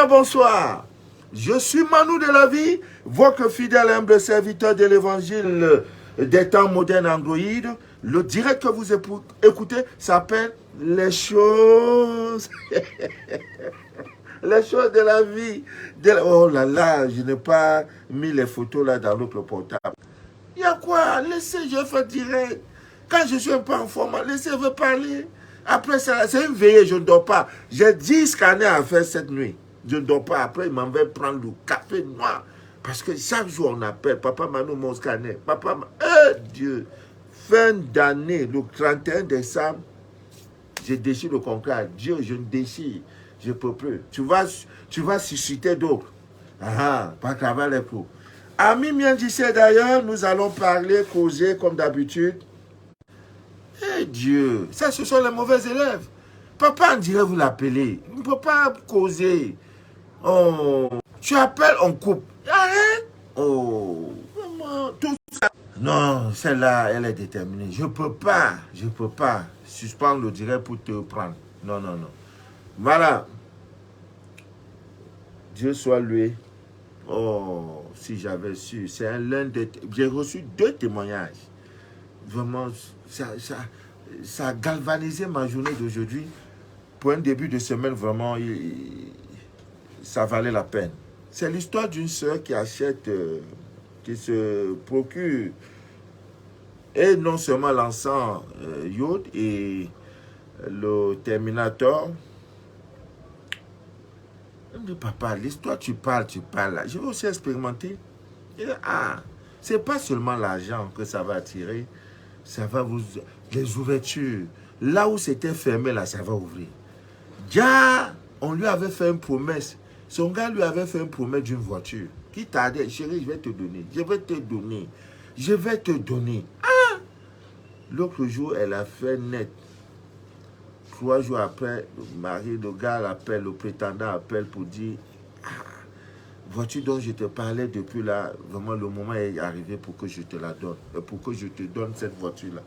bien, bonsoir. Je suis Manu de la vie, votre fidèle humble serviteur de l'évangile des temps modernes Android. Le direct que vous écoutez s'appelle Les choses. Les choses de la vie. Oh là là, je n'ai pas mis les photos là dans l'autre portable. Il y a quoi? Laissez, je fais direct. Quand je suis un peu en forme, laissez-le parler. Après ça, c'est une veillée, je ne dors pas. J'ai 10 scanners à faire cette nuit. Je ne dors pas. Après, il m'en va prendre le café noir. Parce que chaque jour, on appelle. Papa Manu, mon scanner. Papa Dieu. Fin d'année, le 31 décembre, je déchire le contrat. Dieu, je ne déchire. Je ne peux plus. Tu vas susciter d'autres. Pas qu'avant les coups. Ami bien d'ici d'ailleurs, nous allons parler, causer comme d'habitude. Eh Dieu, ça ce sont les mauvais élèves. Papa, on dirait vous l'appelez. On ne peut pas causer. Oh, tu appelles, on coupe. Arrête. Oh, maman, tout ça. Non, celle-là, elle est déterminée. Je ne peux pas suspendre le direct pour te prendre. Non. Voilà. Dieu soit loué. Oh, si j'avais su. C'est l'un des... J'ai reçu 2 témoignages. Vraiment, ça a galvanisé ma journée d'aujourd'hui. Pour un début de semaine, vraiment, ça valait la peine. C'est l'histoire d'une sœur qui achète, qui se procure, et non seulement l'encens Yod et le Terminator. Elle me dit, papa, l'histoire, tu parles là. Je vais aussi expérimenter. C'est pas seulement l'argent que ça va attirer, ça va vous... Les ouvertures, là où c'était fermé, là, ça va ouvrir. Déjà, on lui avait fait une promesse. Son gars lui avait fait une promesse d'une voiture. Qui tardait, chérie, je vais te donner. L'autre jour, elle a fait net. 3 jours après, le gars l'appelle, le prétendant appelle pour dire voiture dont je te parlais depuis là, vraiment le moment est arrivé pour que je te la donne, pour que je te donne cette voiture-là.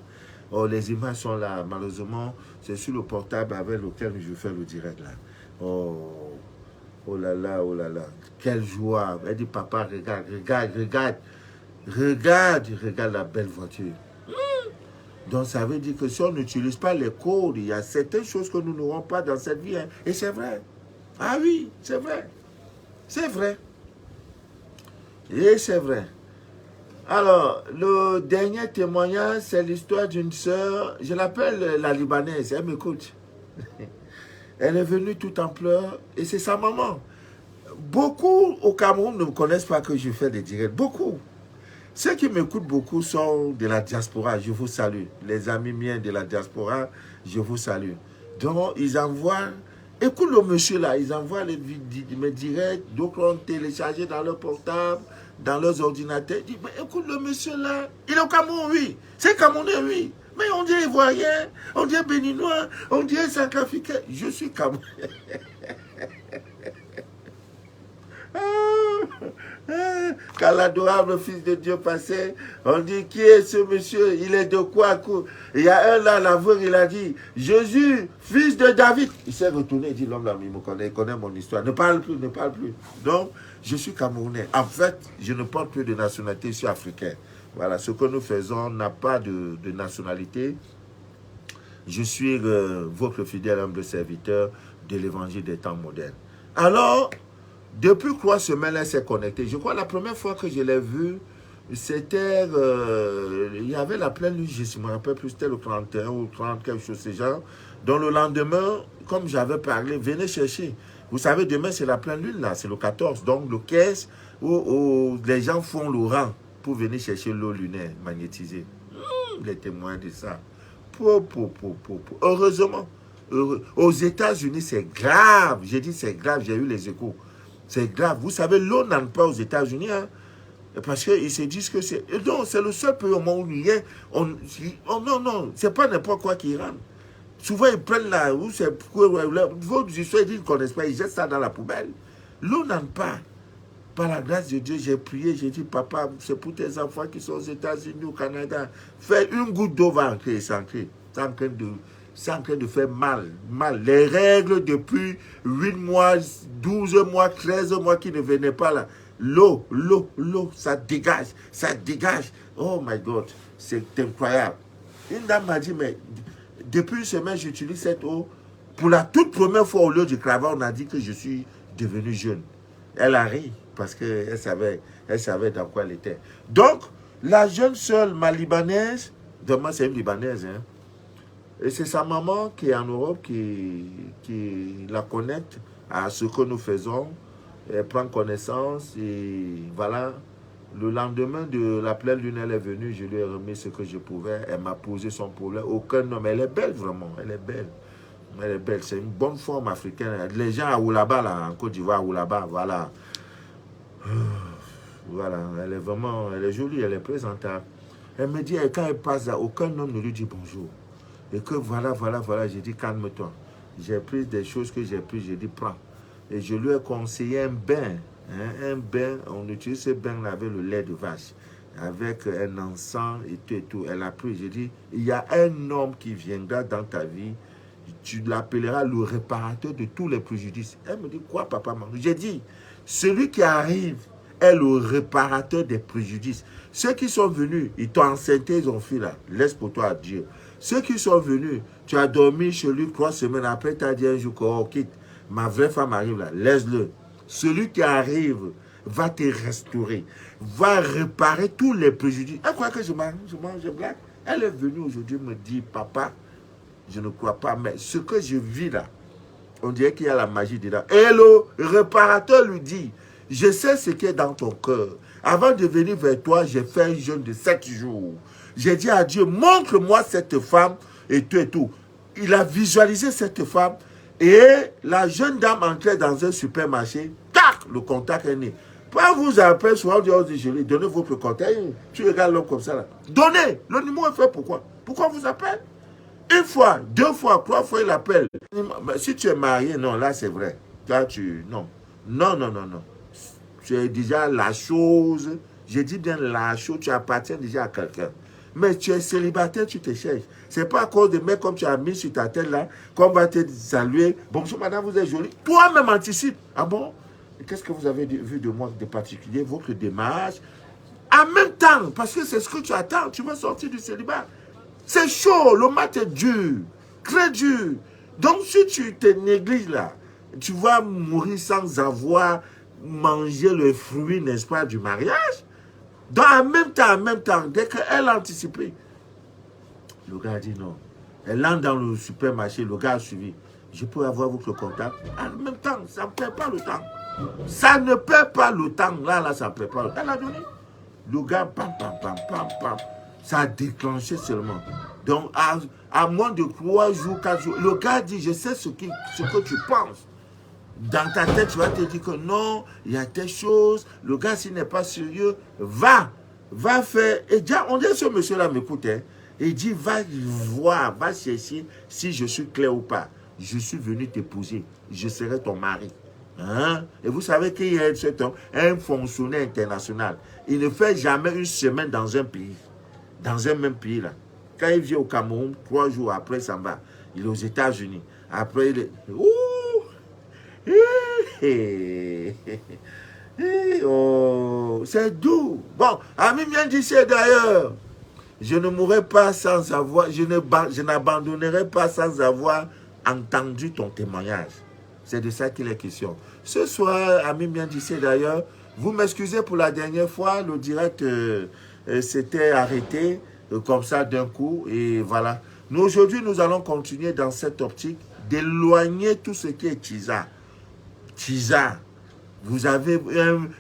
Oh, les images sont là, malheureusement, c'est sur le portable avec lequel je fais le direct là. Oh là là, quelle joie. Elle dit, papa, regarde la belle voiture. Donc ça veut dire que si on n'utilise pas les codes, il y a certaines choses que nous n'aurons pas dans cette vie. Hein. Et c'est vrai. Ah oui, c'est vrai. C'est vrai. Et c'est vrai. Alors, le dernier témoignage, c'est l'histoire d'une sœur. Je l'appelle la Libanaise. Elle m'écoute. Elle est venue tout en pleurs. Et c'est sa maman. Beaucoup au Cameroun ne me connaissent pas que je fais des directs. Beaucoup. Ceux qui m'écoutent beaucoup sont de la diaspora, je vous salue. Les amis miens de la diaspora, je vous salue. Donc, ils envoient, écoute le monsieur là, ils envoient mes directs, d'autres ont téléchargé dans leur portable, dans leurs ordinateurs. Ils disent, mais écoute le monsieur là, il est au Cameroun, oui. C'est Camerounais, oui. Mais on dit Ivoirien, on dit Béninois, on dit Centrafricain. Je suis Camerounais. Quand l'adorable Fils de Dieu passait, on dit, qui est ce monsieur? Il est de quoi? Il y a un là, l'aveugle, il a dit, Jésus, fils de David. Il s'est retourné, il dit, l'homme là, il connaît mon histoire. Ne parle plus. Donc, je suis Camerounais. En fait, je ne porte plus de nationalité, je suis africain. Voilà, ce que nous faisons n'a pas de nationalité. Je suis votre fidèle humble serviteur de l'évangile des temps modernes. Alors, depuis 3 semaines, elle s'est connectée. Je crois que la première fois que je l'ai vue, c'était... il y avait la pleine lune, je ne me rappelle plus, c'était le 31 ou 30, quelque chose de ce genre. Donc le lendemain, comme j'avais parlé, venez chercher. Vous savez, demain, c'est la pleine lune, là, c'est le 14. Donc le 15, où les gens font le rang pour venir chercher l'eau lunaire magnétisée. Les témoins de ça. Heureusement, aux États-Unis, c'est grave. J'ai dit c'est grave, j'ai eu les échos. C'est grave. Vous savez, l'eau n'entre pas aux États-Unis. Hein, parce qu'ils se disent que c'est... Non, c'est le seul pays au monde où il y a... non, c'est pas n'importe quoi qui rentre. Souvent, ils prennent là où c'est... Vos histoires, ils ne connaissent pas, ils jettent ça dans la poubelle. L'eau n'entre pas. Par la grâce de Dieu, j'ai prié, j'ai dit, papa, c'est pour tes enfants qui sont aux États-Unis, au Canada. Fais une goutte d'eau va entrer, c'est en train de... c'est en train de faire mal. Les règles depuis 8 mois, 12 mois, 13 mois qui ne venaient pas là. L'eau, ça dégage, ça dégage. Oh my God, c'est incroyable. Une dame m'a dit, mais depuis une semaine, j'utilise cette eau. Pour la toute première fois, au lieu du cravate, on a dit que je suis devenu jeune. Elle a ri parce qu'elle savait dans quoi elle était. Donc, la jeune sœur, ma libanaise, demain c'est une libanaise, hein, et c'est sa maman qui est en Europe qui la connecte à ce que nous faisons. Elle prend connaissance et voilà. Le lendemain de la pleine lune, elle est venue, je lui ai remis ce que je pouvais. Elle m'a posé son problème. Aucun homme. Elle est belle vraiment. Elle est belle. Elle est belle. C'est une bonne forme africaine. Les gens à Oulaba, là, en Côte d'Ivoire, à Oulaba, voilà. Voilà. Elle est vraiment, elle est jolie, elle est présentable. Elle me dit, quand elle passe là, aucun homme ne lui dit bonjour. Et que voilà. J'ai dit, calme-toi. J'ai pris des choses que j'ai prises. J'ai dit, prends. Et je lui ai conseillé un bain. Hein, un bain, on utilise ce bain-là avec le lait de vache, avec un encens et tout et tout. Elle a pris, j'ai dit, il y a un homme qui viendra dans ta vie, tu l'appelleras le réparateur de tous les préjudices. Elle me dit, quoi papa, maman? J'ai dit, celui qui arrive est le réparateur des préjudices. Ceux qui sont venus, ils t'ont enceinté, ils ont fait là, laisse pour toi à Dieu. Ceux qui sont venus, tu as dormi chez lui 3 semaines après, tu as dit un jour, oh, quitte, ma vraie femme arrive là, laisse-le. Celui qui arrive va te restaurer, va réparer tous les préjudices. Elle croit que je blague. Elle est venue aujourd'hui me dire, papa, je ne crois pas, mais ce que je vis là, on dirait qu'il y a la magie dedans. Et le réparateur lui dit, je sais ce qui est dans ton cœur. Avant de venir vers toi, j'ai fait un jeûne de 7 jours. J'ai dit à Dieu, montre-moi cette femme et tout et tout. Il a visualisé cette femme. Et la jeune dame entrait dans un supermarché, tac, le contact est né. Pas vous appelez souvent, je lui donnez votre contact. Tu regardes l'homme comme ça là. Donnez. Le numéro est fait pourquoi? Pourquoi vous appelle? Une fois, 2 fois, 3 fois, il appelle. Si tu es marié, non, là c'est vrai. Là, non. Non. Tu es déjà la chose. Je dis bien la chose, tu appartiens déjà à quelqu'un. Mais tu es célibataire, tu te cherches. Ce n'est pas à cause de mecs comme tu as mis sur ta tête là, qu'on va te saluer. Bonjour madame, vous êtes jolie. Toi-même anticipe. Ah bon? Qu'est-ce que vous avez vu de moi de particulier? Votre démarche. En même temps, parce que c'est ce que tu attends, tu vas sortir du célibat. C'est chaud, le mat est dur, très dur. Donc si tu te négliges là, tu vas mourir sans avoir mangé le fruit, n'est-ce pas, du mariage. Donc en même temps, dès qu'elle a anticipé, le gars a dit non. Elle entre dans le supermarché, le gars a suivi. Je peux avoir votre contact? En même temps, ça ne perd pas le temps. Ça ne perd pas le temps. Là, ça ne perd pas le temps. Elle a donné. Le gars, pam. Ça a déclenché seulement. Donc, à moins de 3 jours, 4 jours, le gars dit, je sais ce que tu penses. Dans ta tête, tu vas te dire que non, il y a telle chose. Le gars, s'il n'est pas sérieux, va faire. Et déjà, on dit, ce monsieur-là m'écoute, hein. Il dit, va voir, va chercher si je suis clair ou pas. Je suis venu t'épouser. Je serai ton mari. Hein? Et vous savez qu'il y a cet homme, un fonctionnaire international. Il ne fait jamais une semaine dans un pays. Dans un même pays, là. Quand il vient au Cameroun, 3 jours après, ça va. Il est aux États-Unis. Après, il est... Oh, c'est doux. Bon, Ami vient d'ici d'ailleurs. Je ne mourrai pas sans avoir, je n'abandonnerai pas sans avoir entendu ton témoignage. C'est de ça qu'il est question. Ce soir, Ami vient d'ici d'ailleurs. Vous m'excusez pour la dernière fois, le direct s'était arrêté comme ça d'un coup. Et voilà. Nous, aujourd'hui, nous allons continuer dans cette optique d'éloigner tout ce qui est Tisa. Tisa, vous avez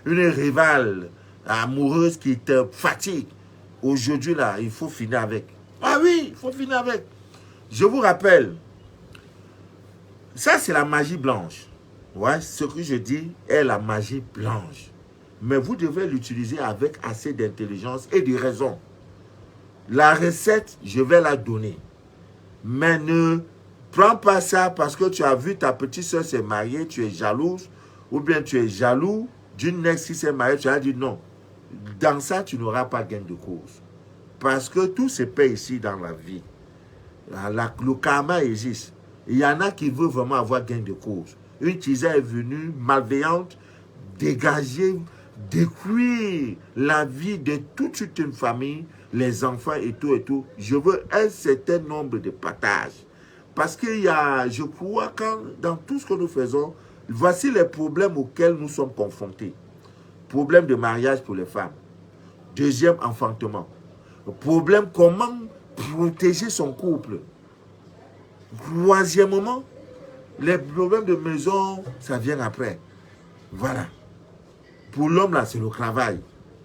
une rivale amoureuse qui te fatigue. Aujourd'hui, là, il faut finir avec. Ah oui, il faut finir avec. Je vous rappelle, ça, c'est la magie blanche. Ouais, ce que je dis est la magie blanche. Mais vous devez l'utiliser avec assez d'intelligence et de raison. La recette, je vais la donner. Mais ne prends pas ça parce que tu as vu ta petite soeur s'est mariée, tu es jalouse, ou bien tu es jaloux d'une ex qui s'est mariée, tu as dit non. Dans ça, tu n'auras pas gain de cause. Parce que tout se paie ici dans la vie. Le karma existe. Il y en a qui veulent vraiment avoir gain de cause. Une Tisa est venue malveillante, dégager, détruire la vie de toute une famille, les enfants et tout et tout. Je veux un certain nombre de partages. Parce qu'il y a, je crois, dans tout ce que nous faisons, voici les problèmes auxquels nous sommes confrontés. Problème de mariage pour les femmes. Deuxième, enfantement. Problème, comment protéger son couple. Troisièmement, les problèmes de maison, ça vient après. Voilà. Pour l'homme, là, c'est le travail.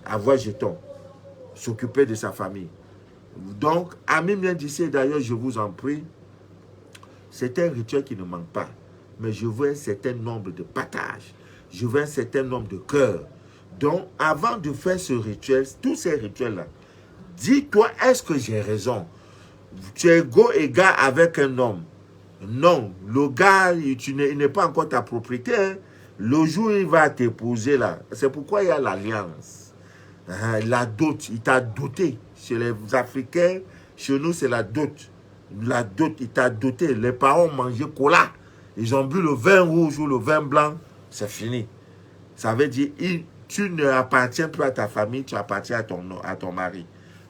Avoir jeton. S'occuper de sa famille. Donc, Ami bien d'ici, d'ailleurs, je vous en prie, c'est un rituel qui ne manque pas. Mais je veux un certain nombre de partages. Je veux un certain nombre de cœurs. Donc, avant de faire ce rituel, tous ces rituels-là, dis-toi, est-ce que j'ai raison? Tu es égal avec un homme. Non, le gars, il n'est pas encore ta propriété. Hein. Le jour où il va t'épouser, là, c'est pourquoi il y a l'alliance. La dot, il t'a doté. Chez les Africains, chez nous, c'est la dot. La dot, il t'a doté. Les parents ont mangé cola. Ils ont bu le vin rouge ou le vin blanc. C'est fini. Ça veut dire, tu ne appartiens plus à ta famille, tu appartiens à ton mari.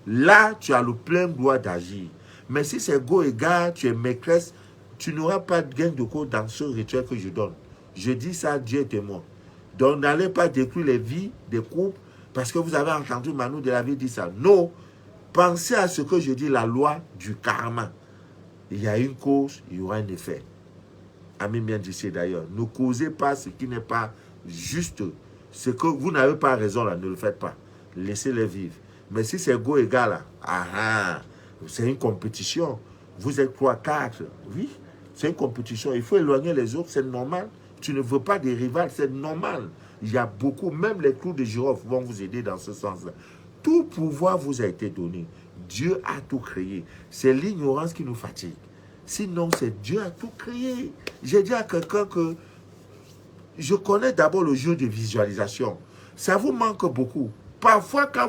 Là, tu as le plein droit d'agir. Mais si c'est go et gars, tu es maîtresse, tu n'auras pas de gain de cause dans ce rituel que je donne. Je dis ça, Dieu est témoin. Donc, n'allez pas détruire les vies des couples parce que vous avez entendu Manu de la vie dire ça. Non, pensez à ce que je dis, la loi du karma. Il y a une cause, il y aura un effet. Ami bien d'ici d'ailleurs. Ne causez pas ce qui n'est pas juste. Ce que vous n'avez pas raison là, ne le faites pas. Laissez-les vivre. Mais si c'est go égal là, c'est une compétition. Vous êtes 3, 4. Oui, c'est une compétition. Il faut éloigner les autres, c'est normal. Tu ne veux pas des rivales, c'est normal. Il y a beaucoup, même les clous de girofle vont vous aider dans ce sens-là. Tout pouvoir vous a été donné. Dieu a tout créé. C'est l'ignorance qui nous fatigue. Sinon, c'est Dieu a tout créé. J'ai dit à quelqu'un que je connais d'abord le jeu de visualisation. Ça vous manque beaucoup. Parfois, quand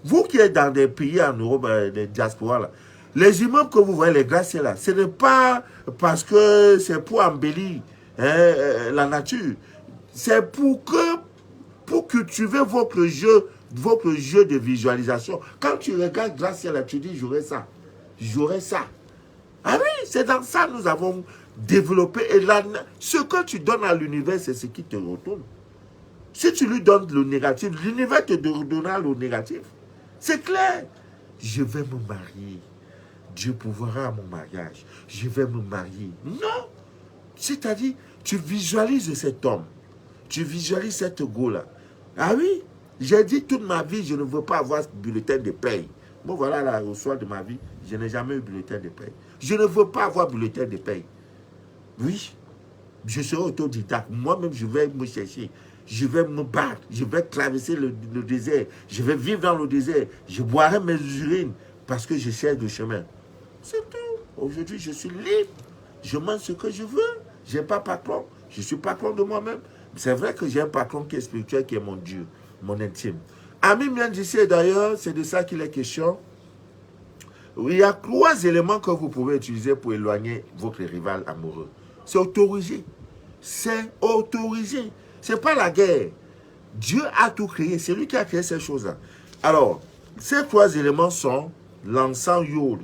vous qui êtes dans des pays en Europe, des diasporas, là, les immeubles que vous voyez, les glaciers là, ce n'est pas parce que c'est pour embellir la nature. C'est pour cultiver votre jeu de visualisation. Quand tu regardes glacier là, tu dis, j'aurai ça. J'aurai ça. Ah oui, c'est dans ça que nous avons développé. Et là, ce que tu donnes à l'univers, c'est ce qui te retourne. Si tu lui donnes le négatif, l'univers te redonnera le négatif. C'est clair. Je vais me marier. Dieu pourvoira à mon mariage. Je vais me marier. Non. C'est-à-dire, tu visualises cet homme. Tu visualises cette go-là. Ah oui, j'ai dit toute ma vie, je ne veux pas avoir bulletin de paye. Bon, voilà, là, au soir de ma vie, je n'ai jamais eu bulletin de paye. Je ne veux pas avoir bulletin de paye. Oui, je serai autodidacte. Moi-même, je vais me chercher. Je vais me battre. Je vais traverser le désert. Je vais vivre dans le désert. Je boirai mes urines parce que je cherche le chemin. C'est tout. Aujourd'hui, je suis libre. Je mange ce que je veux. Je n'ai pas patron. Je suis patron de moi-même. C'est vrai que j'ai un patron qui est spirituel, qui est mon Dieu, mon intime. Ami bien d'ici, d'ailleurs, c'est de ça qu'il est question. Il y a 3 éléments que vous pouvez utiliser pour éloigner votre rival amoureux. C'est autorisé. C'est autorisé. Ce n'est pas la guerre. Dieu a tout créé. C'est lui qui a créé ces choses-là. Alors, ces 3 éléments sont l'encens yod.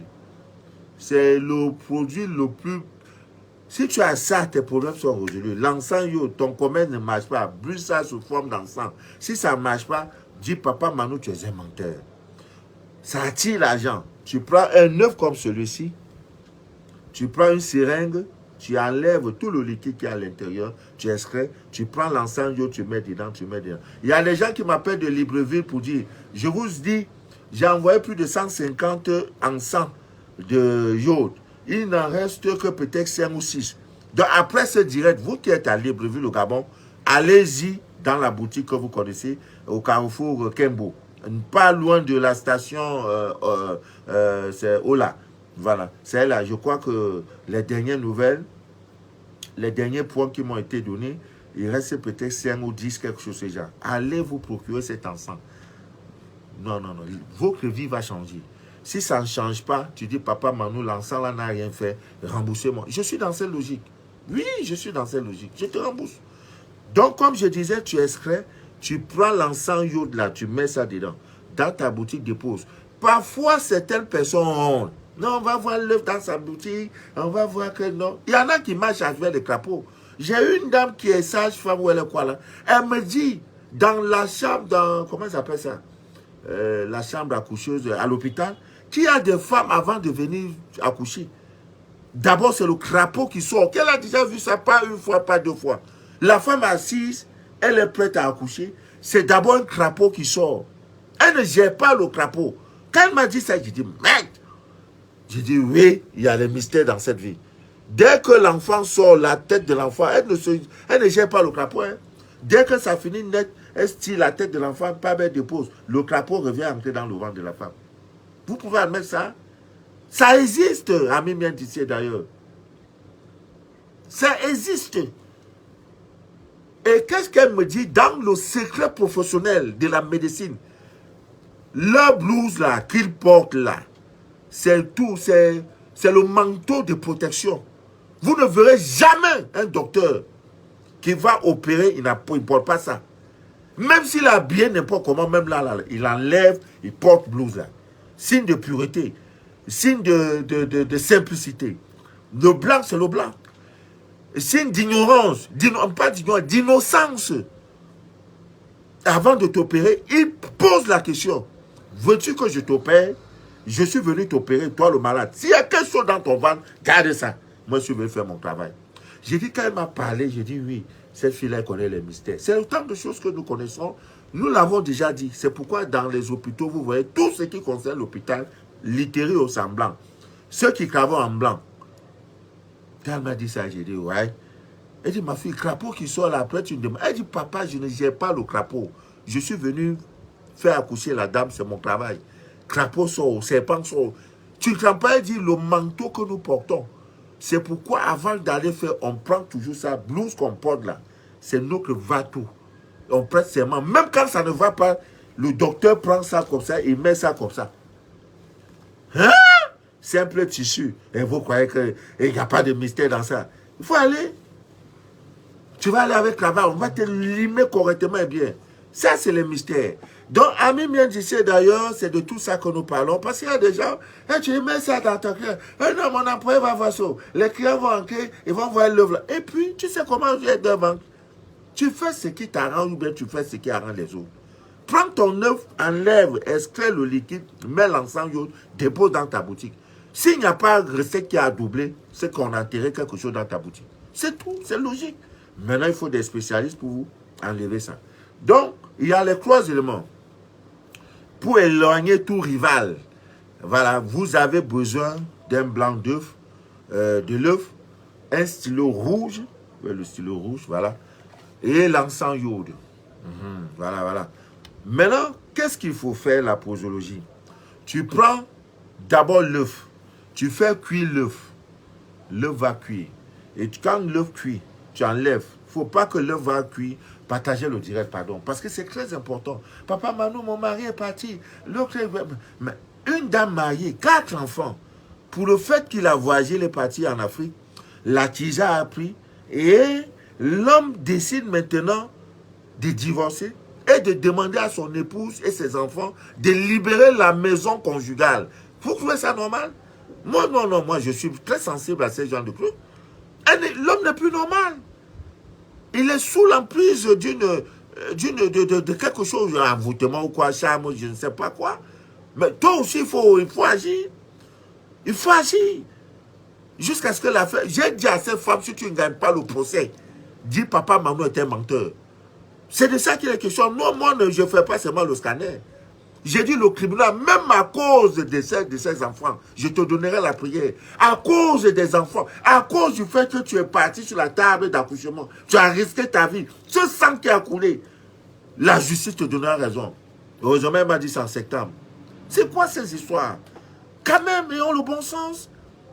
C'est le produit le plus... Si tu as ça, tes problèmes sont résolus. L'encens yod, ton commerce ne marche pas. Brûle ça sous forme d'encens. Si ça ne marche pas, dis papa Manu, tu es un menteur. Ça attire l'argent. Tu prends un œuf comme celui-ci. Tu prends une seringue. Tu enlèves tout le liquide qui est à l'intérieur, tu extrais, tu prends l'encens, tu mets dedans, Il y a des gens qui m'appellent de Libreville pour dire, je vous dis, j'ai envoyé plus de 150 encens de iode. Il n'en reste que peut-être 5 ou 6. Donc après ce direct, vous qui êtes à Libreville au Gabon, allez-y dans la boutique que vous connaissez, au carrefour Kembo. Pas loin de la station, c'est Ola. Voilà, c'est là, je crois que les dernières nouvelles, les derniers points qui m'ont été donnés, il reste peut-être 5 ou 10, quelque chose de ce genre. Allez vous procurer cet encens. Non, non, non, votre vie va changer. Si ça ne change pas, tu dis, papa Manu, l'encens là n'a rien fait, remboursez-moi. Je suis dans cette logique. Oui, je suis dans cette logique. Je te rembourse. Donc, comme je disais, tu extrais, tu prends l'encens iode là, tu mets ça dedans. Dans ta boutique, dépose. Parfois, certaines personnes ont... Non, on va voir l'œuf dans sa boutique, on va voir que non. Il y en a qui marchent avec des crapauds. J'ai une dame qui est sage-femme, ou elle est quoi là. Elle me dit, dans la chambre, dans... Comment ça s'appelle ça? La chambre accoucheuse à l'hôpital, qu'il y a des femmes avant de venir accoucher. D'abord, c'est le crapaud qui sort. Qu'elle a déjà vu ça, pas une fois, pas deux fois. La femme assise, elle est prête à accoucher. C'est d'abord un crapaud qui sort. Elle ne gère pas le crapaud. Quand elle m'a dit ça, j'ai dit, mec. J'ai dit, oui, il y a des mystères dans cette vie. Dès que l'enfant sort, la tête de l'enfant, elle ne gère pas le crapaud. Hein. Dès que ça finit net, elle tire la tête de l'enfant, pas bête dépose. Le crapaud revient entrer dans le ventre de la femme. Vous pouvez admettre ça? Ça existe, ami bien d'ici d'ailleurs. Ça existe. Et qu'est-ce qu'elle me dit? Dans le secret professionnel de la médecine, le blouse là, qu'il porte là, c'est tout, c'est le manteau de protection. Vous ne verrez jamais un docteur qui va opérer, il ne porte pas ça. Même s'il a bien n'importe comment, même là, il enlève, il porte blouse là. Signe de pureté, signe de simplicité. Le blanc, c'est le blanc. Signe d'ignorance, pas d'ignorance, d'innocence. Avant de t'opérer, il pose la question. Veux-tu que je t'opère? Je suis venu t'opérer, toi le malade. S'il y a quelque chose dans ton ventre, garde ça. Moi, je suis venu faire mon travail. J'ai dit, quand elle m'a parlé, j'ai dit, oui, cette fille-là connaît les mystères. C'est autant de choses que nous connaissons. Nous l'avons déjà dit. C'est pourquoi dans les hôpitaux, vous voyez, tout ce qui concerne l'hôpital, littéré au sang blanc. Ceux qui travaillent en blanc. Quand elle m'a dit ça, j'ai dit, ouais. Elle dit, ma fille, crapaud qui sort là, après tu me demandes. Elle dit, papa, je ne gère pas le crapaud. Je suis venu faire accoucher la dame, c'est mon travail. Crapaud sort, serpent sort. Tu ne comprends pas, elle dit, le manteau que nous portons. C'est pourquoi avant d'aller faire, on prend toujours ça, blouse qu'on porte là. C'est notre va-tout. On prête serment. Même quand ça ne va pas, le docteur prend ça comme ça, il met ça comme ça. Hein? Simple tissu. Et vous croyez qu'il n'y a pas de mystère dans ça. Il faut aller. Tu vas aller avec la barre, on va te limer correctement et bien. Ça, c'est le mystère. Donc, ami bien d'ici, d'ailleurs, c'est de tout ça que nous parlons. Parce qu'il y a des gens, tu mets ça dans ton cœur. Non, mon employé va voir ça. Les clients vont entrer, ils vont voir l'œuvre. Et puis, tu sais comment tu es devant. Tu fais ce qui t'arrange ou bien tu fais ce qui arrange les autres. Prends ton œuf, enlève, extrais le liquide, mets l'encens, dépose dans ta boutique. S'il n'y a pas de recette qui a doublé, c'est qu'on a enterré quelque chose dans ta boutique. C'est tout, c'est logique. Maintenant, il faut des spécialistes pour vous enlever ça. Donc, il y a les trois éléments. Pour éloigner tout rival, voilà, vous avez besoin d'un blanc d'œuf, de l'œuf, un stylo rouge, le stylo rouge, voilà, et l'encens iode. Voilà, voilà. Maintenant, qu'est-ce qu'il faut faire la posologie? Tu prends d'abord l'œuf, tu fais cuire l'œuf. L'œuf va cuire. Et quand l'œuf cuit, tu enlèves. Il ne faut pas que l'œuf va cuire. Partager le direct, pardon. Parce que c'est très important. Papa Manu, mon mari est parti. Mais une dame mariée, 4 enfants. Pour le fait qu'il a voyagé, il est parti en Afrique. La tisa a pris. Et l'homme décide maintenant de divorcer et de demander à son épouse et ses enfants de libérer la maison conjugale. Vous trouvez ça normal? Moi, non, non. Moi, je suis très sensible à ces gens de trucs. L'homme n'est plus normal. Il est sous l'emprise de quelque chose, un envoûtement ou quoi, charme, je ne sais pas quoi. Mais toi aussi, il faut agir. Il faut agir. Jusqu'à ce que la femme... J'ai dit à cette femme, si tu ne gagnes pas le procès, dis papa Manu est un menteur. C'est de ça qu'il est question. Non, moi, je ne fais pas seulement le scanner. J'ai dit le tribunal, même à cause de ces enfants, je te donnerai la prière. À cause des enfants, à cause du fait que tu es parti sur la table d'accouchement, tu as risqué ta vie. Ce sang qui a coulé, la justice te donnera raison. Heureusement, elle m'a dit ça en septembre. C'est quoi ces histoires? Quand même, ayons le bon sens.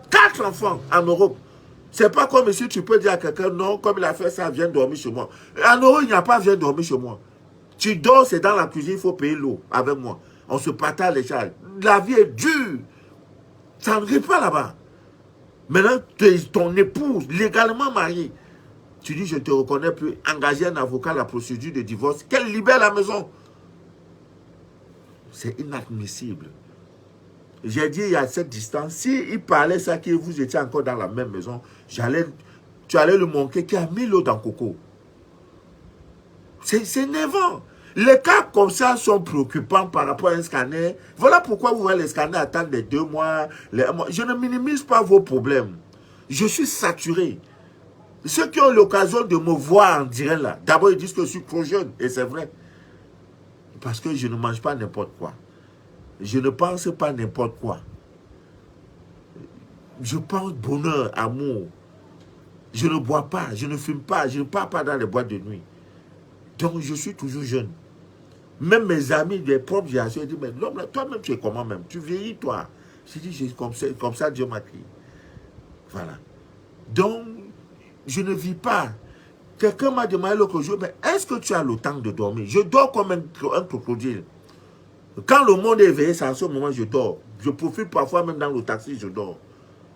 4 enfants en Europe. C'est pas comme si tu peux dire à quelqu'un, non, comme il a fait ça, viens dormir chez moi. En Europe, il n'y a pas viens dormir chez moi. Tu dors, c'est dans la cuisine, il faut payer l'eau avec moi. On se partage les charges. La vie est dure. Ça ne rit pas là-bas. Maintenant, ton épouse, légalement mariée, tu dis, je ne te reconnais plus, engager un avocat à la procédure de divorce, qu'elle libère la maison. C'est inadmissible. J'ai dit, il y a cette distance, s'il parlait ça, que vous étiez encore dans la même maison, tu allais le montrer qu'il a mis l'eau dans le coco. C'est énervant. Les cas comme ça sont préoccupants par rapport à un scanner. Voilà pourquoi vous voyez les scanners attendre les 2 mois, les 1 mois. Je ne minimise pas vos problèmes. Je suis saturé. Ceux qui ont l'occasion de me voir en direct là, d'abord ils disent que je suis trop jeune, et c'est vrai. Parce que je ne mange pas n'importe quoi. Je ne pense pas n'importe quoi. Je pense bonheur, amour. Je ne bois pas, je ne fume pas, je ne pars pas dans les boîtes de nuit. Donc je suis toujours jeune. Même mes amis, des propres générations, ils disent, mais l'homme là, toi-même tu es comment même? Tu vieillis toi. Je dis, comme ça Dieu m'a créé. Voilà. Donc, je ne vis pas. Quelqu'un m'a demandé l'autre jour, mais est-ce que tu as le temps de dormir? Je dors comme un crocodile. Quand le monde est éveillé, c'est à ce moment que je dors. Je profite parfois même dans le taxi, je dors.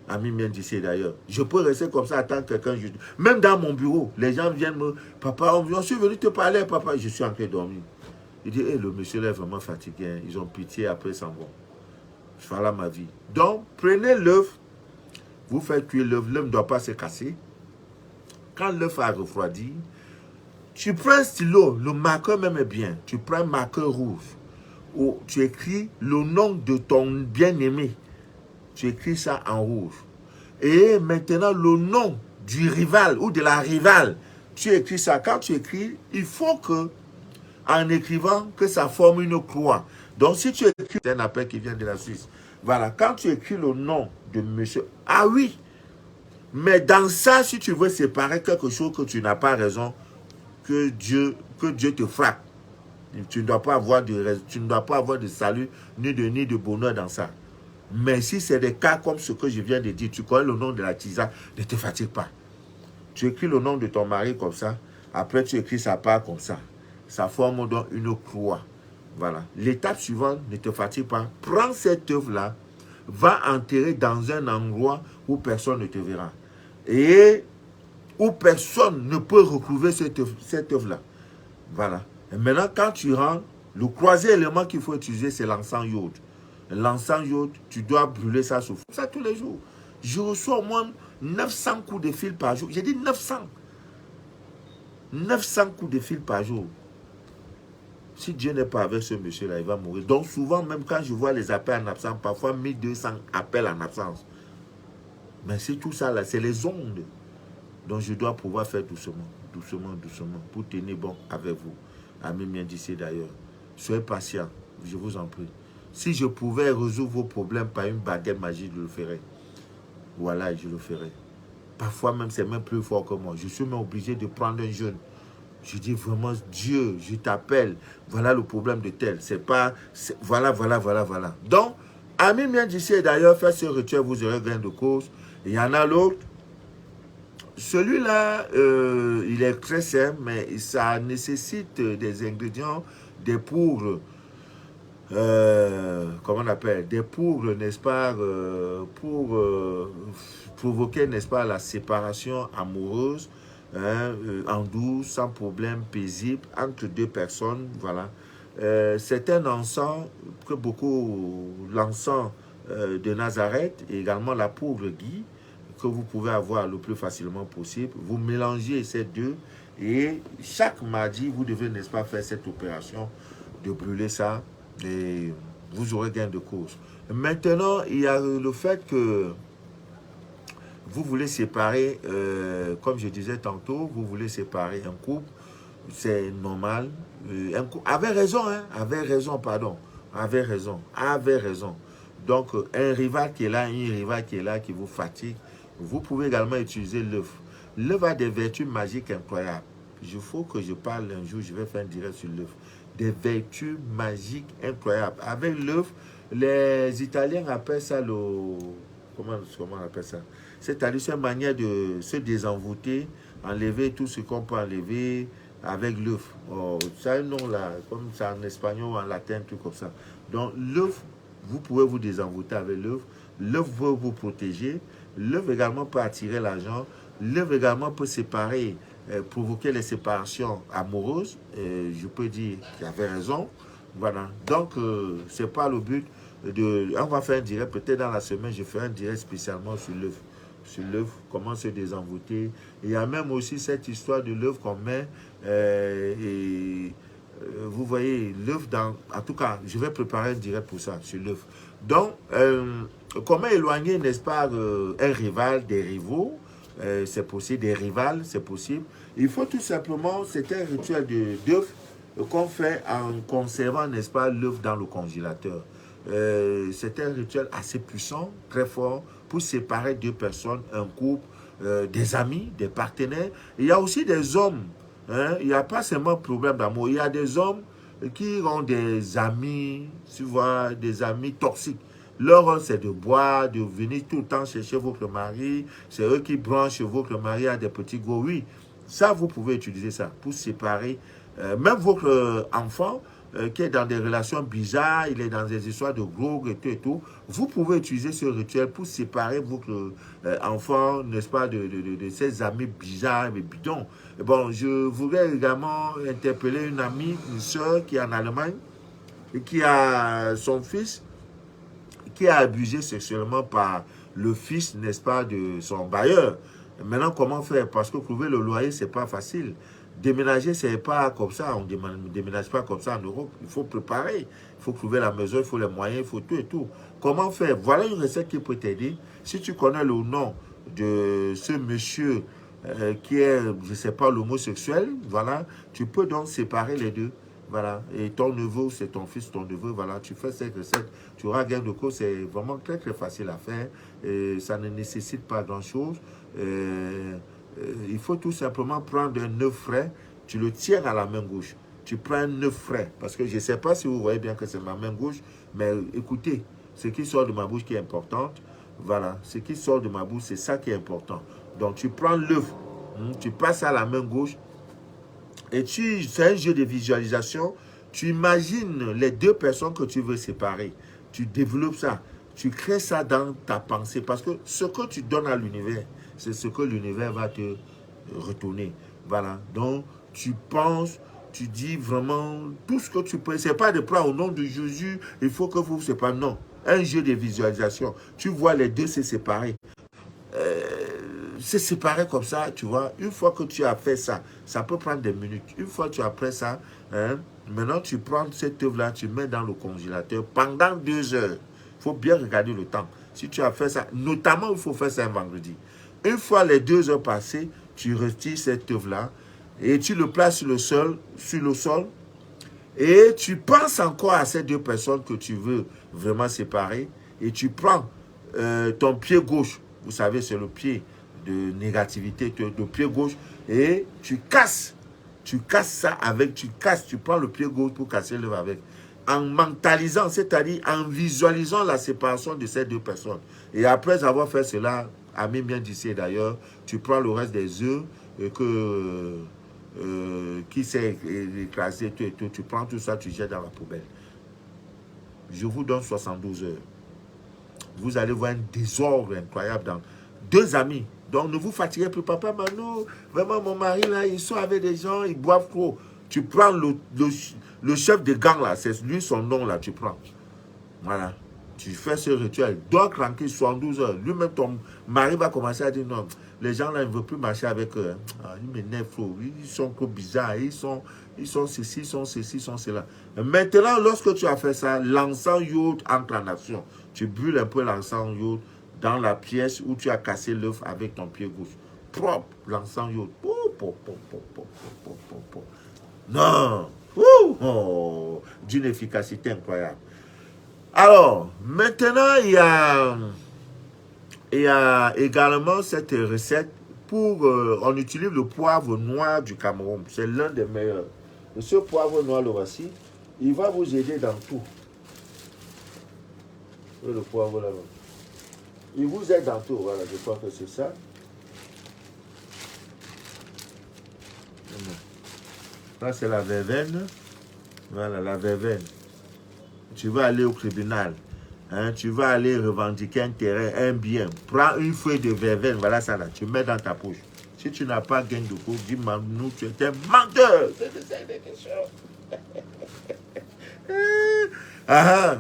Ami bien d'ici d'ailleurs. Je peux rester comme ça, attendre quelqu'un. Même dans mon bureau, les gens viennent me... Papa, on suis venu te parler, papa. Je suis en train de dormir. Il dit, hey, le monsieur là est vraiment fatigué. Hein. Ils ont pitié, après ils s'en vont. Voilà ma vie. Donc, prenez l'œuf. Vous faites cuire l'œuf. L'œuf ne doit pas se casser. Quand l'œuf a refroidi, tu prends un stylo. Le marqueur même est bien. Tu prends un marqueur rouge. Où tu écris le nom de ton bien-aimé. Tu écris ça en rouge. Et maintenant, le nom du rival ou de la rivale, tu écris ça. Quand tu écris, il faut que, en écrivant, que ça forme une croix. Donc, si tu écris, c'est un appel qui vient de la Suisse. Voilà, quand tu écris le nom de monsieur, ah oui, mais dans ça, si tu veux séparer quelque chose que tu n'as pas raison, que Dieu te frappe. Tu ne dois pas avoir de salut, ni de bonheur dans ça. Mais si c'est des cas comme ce que je viens de dire, tu connais le nom de la tisane, ne te fatigue pas. Tu écris le nom de ton mari comme ça, après tu écris sa part comme ça. Ça forme donc une croix. Voilà. L'étape suivante, ne te fatigue pas. Prends cette œuvre-là, va enterrer dans un endroit où personne ne te verra. Et où personne ne peut retrouver cette œuvre-là. Voilà. Et maintenant, quand tu rentres, le troisième élément qu'il faut utiliser, c'est l'encens iode. L'encens iode, tu dois brûler ça sur ça tous les jours. Je reçois au moins 900 coups de fil par jour. J'ai dit 900. 900 coups de fil par jour. Si Dieu n'est pas avec ce monsieur-là, il va mourir. Donc souvent, même quand je vois les appels en absence, parfois 1200 appels en absence. Mais c'est tout ça là, c'est les ondes. Donc je dois pouvoir faire doucement, doucement, doucement, pour tenir bon avec vous. Amis bien d'ici d'ailleurs. Soyez patient, je vous en prie. Si je pouvais résoudre vos problèmes par une baguette magique, je le ferais. Voilà, je le ferais. Parfois même, c'est même plus fort que moi. Je suis même obligé de prendre un jeûne. Je dis vraiment, Dieu, je t'appelle. Voilà le problème de tel. C'est pas... Voilà. Donc, amis bien d'ici d'ailleurs, faites ce rituel, vous aurez gain de cause. Il y en a l'autre. Celui-là, il est très simple, mais ça nécessite des ingrédients, des poudres. Comment on appelle, des poudres, n'est-ce pas, pour provoquer, n'est-ce pas, la séparation amoureuse, hein, en douce, sans problème, paisible, entre deux personnes, voilà. C'est un encens que beaucoup, l'encens de Nazareth, et également la poudre Guy, que vous pouvez avoir le plus facilement possible. Vous mélangez ces deux, et chaque mardi, vous devez, n'est-ce pas, faire cette opération de brûler ça, et vous aurez gain de cause. Maintenant, il y a le fait que vous voulez séparer, comme je disais tantôt, vous voulez séparer un couple, c'est normal. Avait raison. Donc, un rival qui est là, une rivale qui est là, qui vous fatigue, vous pouvez également utiliser l'œuf. L'œuf a des vertus magiques incroyables. Il faut que je parle un jour, je vais faire un direct sur l'œuf. Des vertus magiques incroyables. Avec l'œuf, les Italiens appellent ça le... Comment on appelle ça? C'est-à-dire, c'est une manière de se désenvoûter, enlever tout ce qu'on peut enlever, avec l'œuf. Oh, ça a un nom là, comme ça en espagnol ou en latin, tout comme ça. Donc l'œuf, vous pouvez vous désenvoûter avec l'œuf. L'œuf veut vous protéger. L'œuf également peut attirer l'argent. L'œuf également peut séparer, provoquer les séparations amoureuses. Je peux dire qu'il avait raison. Voilà. Donc, ce n'est pas le but de... On va faire un direct, peut-être dans la semaine, je ferai un direct spécialement sur l'œuf. Sur l'œuf, comment se désenvoûter. Il y a même aussi cette histoire de l'œuf qu'on met. Vous voyez, l'œuf dans... En tout cas, je vais préparer un direct pour ça, sur l'œuf. Donc, comment éloigner, n'est-ce pas, un rival des rivaux? C'est possible, des rivales, c'est possible. Il faut tout simplement, c'est un rituel d'œuf qu'on fait en conservant, n'est-ce pas, l'œuf dans le congélateur. C'est un rituel assez puissant, très fort, pour séparer deux personnes, un couple, des amis, des partenaires. Il y a aussi des hommes, hein, il n'y a pas seulement problème d'amour, il y a des hommes qui ont des amis, tu vois, des amis toxiques. Leur rôle, c'est de boire, de venir tout le temps chercher votre mari. C'est eux qui branchent votre mari à des petits gros. Oui, ça, vous pouvez utiliser ça pour séparer. Même votre enfant qui est dans des relations bizarres, il est dans des histoires de gros et tout. Vous pouvez utiliser ce rituel pour séparer votre enfant, n'est-ce pas, de ses amis bizarres et bidons. Bon, je voudrais également interpeller une amie, une soeur qui est en Allemagne et qui a son fils qui a abusé sexuellement par le fils, n'est-ce pas, de son bailleur. Maintenant, comment faire? Parce que trouver le loyer, c'est pas facile. Déménager, c'est pas comme ça. On ne déménage pas comme ça en Europe. Il faut préparer. Il faut trouver la maison, il faut les moyens, il faut tout et tout. Comment faire? Voilà une recette qui peut t'aider. Si tu connais le nom de ce monsieur qui est, je ne sais pas, l'homosexuel, voilà, tu peux donc séparer les deux. Voilà, et ton neveu, c'est ton fils, ton neveu, voilà, tu fais cette recette, tu auras gain de cause, c'est vraiment très très facile à faire, et ça ne nécessite pas grand chose. Il faut tout simplement prendre un œuf frais, tu le tiens à la main gauche, tu prends un œuf frais, parce que je ne sais pas si vous voyez bien que c'est ma main gauche, mais écoutez, ce qui sort de ma bouche qui est important, voilà, ce qui sort de ma bouche, c'est ça qui est important. Donc tu prends l'œuf, tu passes à la main gauche, et c'est un jeu de visualisation. Tu imagines les deux personnes que tu veux séparer. Tu développes ça. Tu crées ça dans ta pensée. Parce que ce que tu donnes à l'univers, c'est ce que l'univers va te retourner. Voilà. Donc, tu penses, tu dis vraiment tout ce que tu peux. Ce n'est pas de prendre au nom de Jésus, il faut que vous vous séparez. Non. Un jeu de visualisation. Tu vois les deux se séparer. C'est séparé comme ça, tu vois. Une fois que tu as fait ça, ça peut prendre des minutes. Une fois que tu as fait ça, hein, maintenant tu prends cette œuvre-là, tu mets dans le congélateur pendant 2 heures. Il faut bien regarder le temps. Si tu as fait ça, notamment il faut faire ça un vendredi. Une fois les 2 heures passées, tu retires cette œuvre-là et tu le places sur le sol, et tu penses encore à ces deux personnes que tu veux vraiment séparer, et tu prends ton pied gauche, vous savez, c'est le pied de négativité, de pied gauche, et tu casses ça avec, tu prends le pied gauche pour casser l'œuf avec, en mentalisant, c'est-à-dire en visualisant la séparation de ces deux personnes. Et après avoir fait cela, ami bien d'ici d'ailleurs, tu prends le reste des œufs qui s'est écrasé, tout, tu prends tout ça, tu jettes dans la poubelle. Je vous donne 72 heures. Vous allez voir un désordre incroyable dans 2 amis. Donc, ne vous fatiguez plus. Papa, Mano, vraiment, mon mari, là, ils sont avec des gens, ils boivent trop. Tu prends le chef de gang, là, c'est lui son nom, là, tu prends. Voilà. Tu fais ce rituel. Donc, tranquille, 72 heures. Lui-même, ton mari va commencer à dire non. Les gens, là, ils ne veulent plus marcher avec eux. Ah, ils m'énervent trop. Ils sont trop bizarres. Ils sont ceci, ils sont ceci, ils sont cela. Maintenant, lorsque tu as fait ça, l'encens yod entre en action. Tu brûles un peu l'encens yod dans la pièce où tu as cassé l'œuf avec ton pied gauche. Propre, l'encens yod. Non. Oh, d'une efficacité incroyable. Alors, maintenant, il y a également cette recette pour... on utilise le poivre noir du Cameroun. C'est l'un des meilleurs. Et ce poivre noir, le voici. Il va vous aider dans tout. Le poivre là-bas. Il vous aide dans tout. Voilà, je crois que c'est ça. Là, c'est la verveine. Voilà, la verveine. Tu vas aller au tribunal. Hein, tu vas aller revendiquer un terrain, un bien. Prends une feuille de verveine, voilà ça là. Tu mets dans ta poche. Si tu n'as pas gain de cause, dis-moi, nous, tu es un menteur. Ah,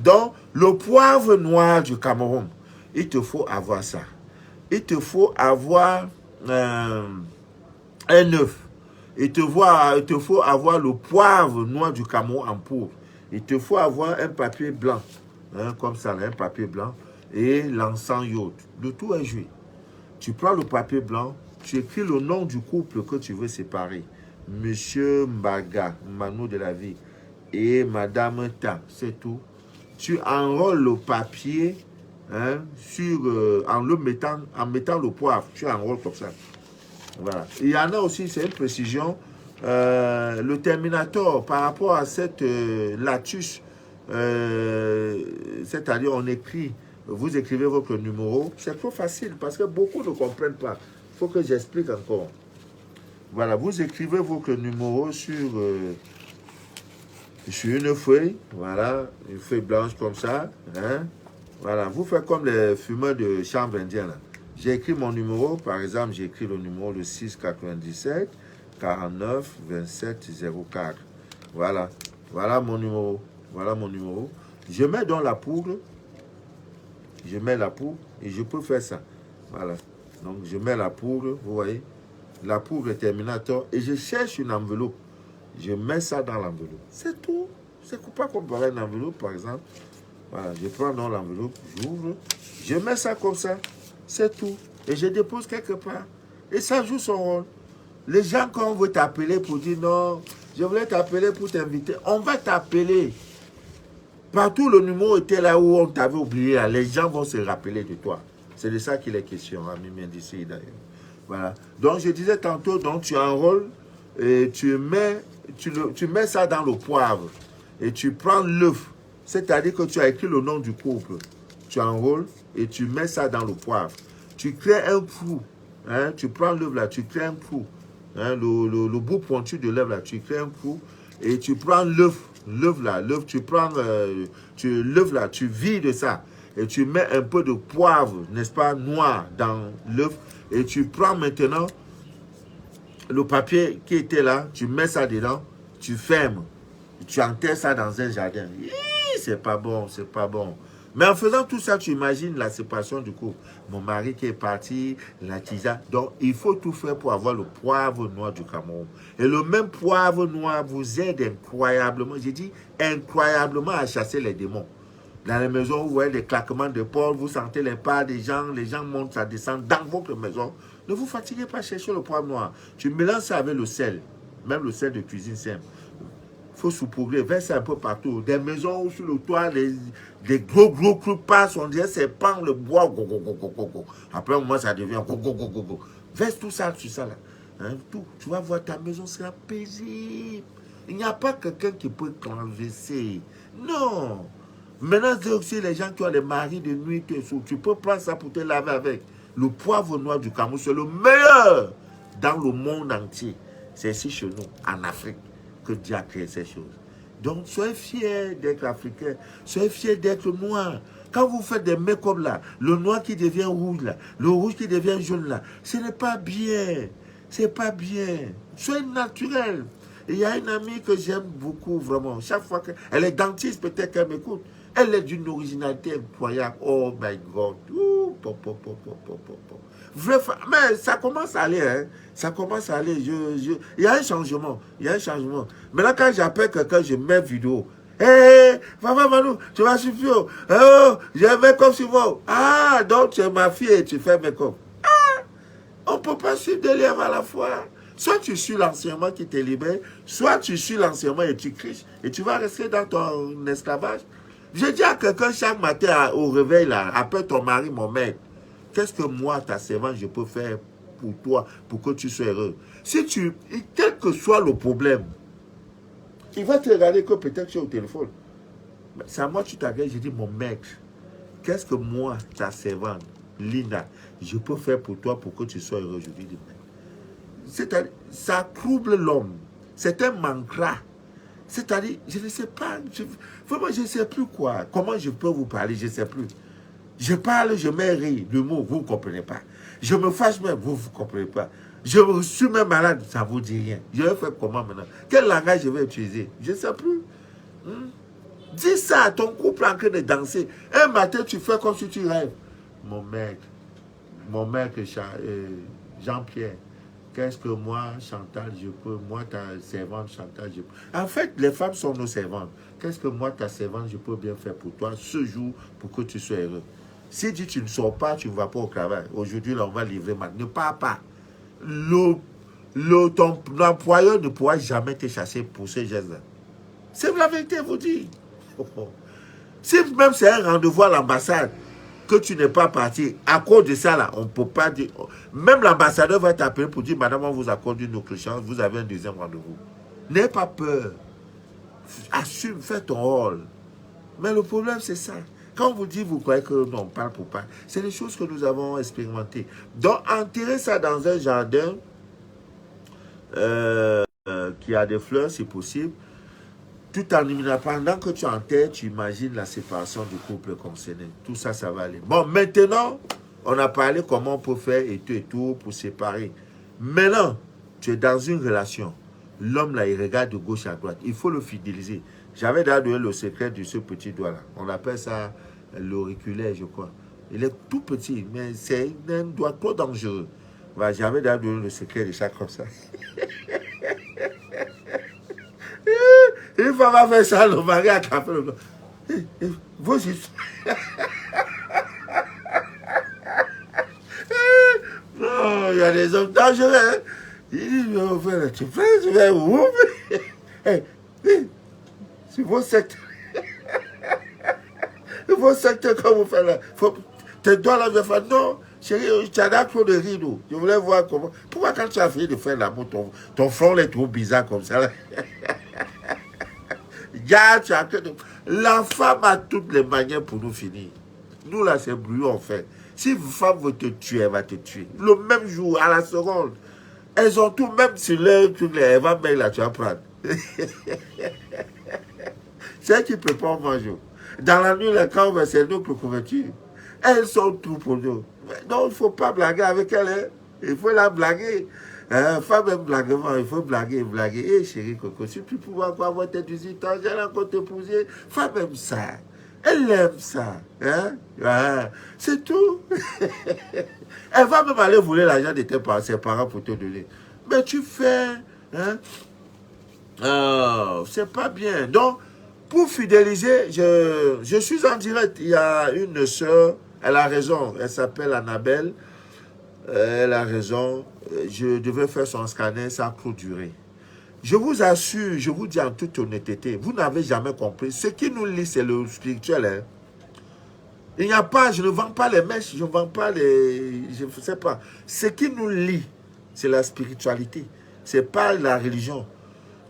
donc, le poivre noir du Cameroun, il te faut avoir ça. Il te faut avoir un œuf. Il te faut avoir le poivre noir du Cameroun en poudre. Il te faut avoir un papier blanc, hein, comme ça, un papier blanc, et l'encens iode. Le tout est joué. Tu prends le papier blanc, tu écris le nom du couple que tu veux séparer. Monsieur Mbaga, Mano de la vie, et Madame Ta, c'est tout. Tu enrôles le papier, hein, en mettant le poivre, tu enrôles comme ça. Voilà. Il y en a aussi, c'est une précision, le Terminator par rapport à cette latus, c'est-à-dire on écrit, vous écrivez votre numéro, c'est trop facile parce que beaucoup ne comprennent pas. Il faut que j'explique encore. Voilà, vous écrivez votre numéro sur une feuille, voilà, une feuille blanche comme ça, hein. Voilà, vous faites comme les fumeurs de chanvre indien là. J'ai écrit mon numéro, par exemple, j'ai écrit le numéro de 697 49 27 04. Voilà, voilà mon numéro, voilà mon numéro. Je mets dans la poudre, je mets la poudre et je peux faire ça. Voilà, donc je mets la poudre, vous voyez, la poudre est Terminator et je cherche une enveloppe. Je mets ça dans l'enveloppe. C'est tout. C'est pas comparer une enveloppe, par exemple. Voilà, je prends dans l'enveloppe, j'ouvre, je mets ça comme ça. C'est tout. Et je dépose quelque part. Et ça joue son rôle. Les gens, quand on veut t'appeler pour dire non, je voulais t'appeler pour t'inviter, on va t'appeler. Partout, le numéro était là où on t'avait oublié. Là. Les gens vont se rappeler de toi. C'est de ça qu'il est question, ami d'ici d'ailleurs. Voilà. Donc, je disais tantôt, donc tu enrôles et tu mets ça dans le poivre. Et tu prends l'œuf. C'est-à-dire que tu as écrit le nom du couple. Tu enrôles et tu mets ça dans le poivre. Tu crées un trou. Hein, tu prends l'œuf là, tu crées un trou. Hein, le bout pointu de l'œuf là, tu crées un trou. Et tu prends l'œuf là, tu prends l'œuf là, tu vides ça. Et tu mets un peu de poivre, n'est-ce pas, noir dans l'œuf. Et tu prends maintenant le papier qui était là, tu mets ça dedans, tu fermes. Tu enterres ça dans un jardin. C'est pas bon, c'est pas bon. Mais en faisant tout ça, tu imagines la séparation du couple. Mon mari qui est parti, la tisane. Donc, il faut tout faire pour avoir le poivre noir du Cameroun. Et le même poivre noir vous aide incroyablement, j'ai dit incroyablement à chasser les démons. Dans les maisons, vous voyez des claquements de porte, vous sentez les pas des gens, les gens montent, ça descend dans votre maison. Ne vous fatiguez pas à chercher le poivre noir. Tu mélanges ça avec le sel, même le sel de cuisine simple. Il faut saupoudrer, verser un peu partout. Des maisons où sur le toit, des gros clous passent, on dirait c'est pan le bois. Go, go, go, go, go, go. Après un moment, ça devient go, go, go, go, go. Verse tout ça sur ça là. Hein, tout. Tu vas voir, ta maison sera paisible. Il n'y a pas quelqu'un qui peut t'enlever. Non. Maintenant, c'est aussi les gens qui ont les maris de nuit. Tu peux prendre ça pour te laver avec. Le poivre noir du Cameroun, c'est le meilleur dans le monde entier. C'est ici chez nous, en Afrique, que Dieu a créé ces choses. Donc, soyez fiers d'être africain. Soyez fiers d'être noir. Quand vous faites des make-up là, le noir qui devient rouge là, le rouge qui devient jaune là, ce n'est pas bien. C'est pas bien. Soyez naturel. Il y a une amie que j'aime beaucoup, vraiment. Chaque fois qu'elle est dentiste, peut-être qu'elle m'écoute. Elle est d'une originalité incroyable. Oh my God. Ouh, Vrai, mais ça commence à aller. Hein. Ça commence à aller. Il y a un changement. Il y a un changement. Maintenant, quand j'appelle quelqu'un, je mets vidéo. Hé, Maman Manou, tu vas suffire. Oh, j'ai un make-up sur moi. Ah, donc tu es ma fille et tu fais make-up. Ah, on ne peut pas suivre deux livres à la fois. Soit tu suis l'enseignement qui te libère, soit tu suis l'enseignement et tu criches. Et tu vas rester dans ton esclavage. Je dis à quelqu'un chaque matin au réveil, là, appelle ton mari, mon maître. Qu'est-ce que moi, ta servante, je peux faire pour toi, pour que tu sois heureux? Si tu, quel que soit le problème, il va te regarder que peut-être tu es au téléphone. C'est à moi que tu t'agrèges, je dis, mon maître, qu'est-ce que moi, ta servante, Linda, je peux faire pour toi pour que tu sois heureux? Je lui dis, c'est-à-dire, ça trouble l'homme. C'est un mantra. C'est-à-dire, je ne sais pas, vraiment, je ne sais plus quoi. Comment je peux vous parler, je ne sais plus. Je parle, je mets rire, le mot, vous ne comprenez pas. Je me fâche même, vous ne comprenez pas. Je suis même malade, ça ne vous dit rien. Je vais faire comment maintenant? Quel langage je vais utiliser? Je ne sais plus. Dis ça à ton couple en train de danser. Un matin, tu fais comme si tu rêves. Mon mec, Jean-Pierre, qu'est-ce que moi, Chantal, je peux, moi, ta servante, Chantal, je peux. En fait, les femmes sont nos servantes. Qu'est-ce que moi, ta servante, je peux bien faire pour toi ce jour pour que tu sois heureux? Si tu ne sors pas, tu ne vas pas au travail. Aujourd'hui, là, on va livrer mal. Ne pars pas. Ton employeur ne pourra jamais te chasser pour ce geste-là. C'est la vérité, vous dites. Si même c'est un rendez-vous à l'ambassade, que tu n'es pas parti, à cause de ça, là, on ne peut pas dire. Même l'ambassadeur va t'appeler pour dire, madame, on vous accorde une autre chance, vous avez un deuxième rendez-vous. N'aie pas peur. Assume, fais ton rôle. Mais le problème, c'est ça. Quand on vous dit, vous croyez que non, on parle pour pas. C'est des choses que nous avons expérimentées. Donc, enterrer ça dans un jardin qui a des fleurs, c'est possible. Tout en imaginant, pendant que tu enterres, tu imagines la séparation du couple concerné. Tout ça, ça va aller. Bon, maintenant, on a parlé comment on peut faire et tout pour séparer. Maintenant, tu es dans une relation. L'homme, là, il regarde de gauche à droite. Il faut le fidéliser. J'avais déjà donné le secret de ce petit doigt-là. On appelle ça l'auriculaire, je crois. Il est tout petit, mais c'est un doigt trop dangereux. Voilà, j'avais déjà donné le secret de ça comme ça. Une fois, on va faire ça, le mari a tapé le doigt. Vos histoires. Non, il y a des hommes dangereux. Hein? Il dit, tu fais, je vais où? C'est vos secteurs. Vos secteurs, comme vous faites là. Tes doigts là, je fais, non, chérie, tu as trop de rideaux. Je voulais voir comment. Pourquoi quand tu as fini de faire l'amour, ton front est trop bizarre comme ça là? La femme a toutes les manières pour nous finir. Nous là, c'est brouillon en fait. Si une femme veut te tuer, elle va te tuer. Le même jour, à la seconde. Elles ont tout, même sur leur truc, elle va mettre là, tu vas prendre. C'est elle qui prépare manger. Dans la nuit, là, quand on va, c'est nous pour couverture. Elles sont tout pour nous. Non, il ne faut pas blaguer avec elle. Hein. Il faut la blaguer. Femme aime blaguer, il faut blaguer. Eh chérie Coco, si tu pouvais encore avoir tes 18 ans, j'allais encore t'épouser. Femme aime ça. Elle aime ça. Hein? Ouais. C'est tout. Elle va même aller voler l'argent de ses parents pour te donner. Mais tu fais. Hein? C'est pas bien. Donc, pour fidéliser, je suis en direct. Il y a une soeur, elle a raison. Elle s'appelle Annabelle. Elle a raison. Je devais faire son scanner, ça a trop duré. Je vous assure, je vous dis en toute honnêteté, vous n'avez jamais compris. Ce qui nous lie, c'est le spirituel. Hein. Il n'y a pas, je ne vends pas les mèches, je ne vends pas les... Je ne sais pas. Ce qui nous lie, c'est la spiritualité. Ce n'est pas la religion.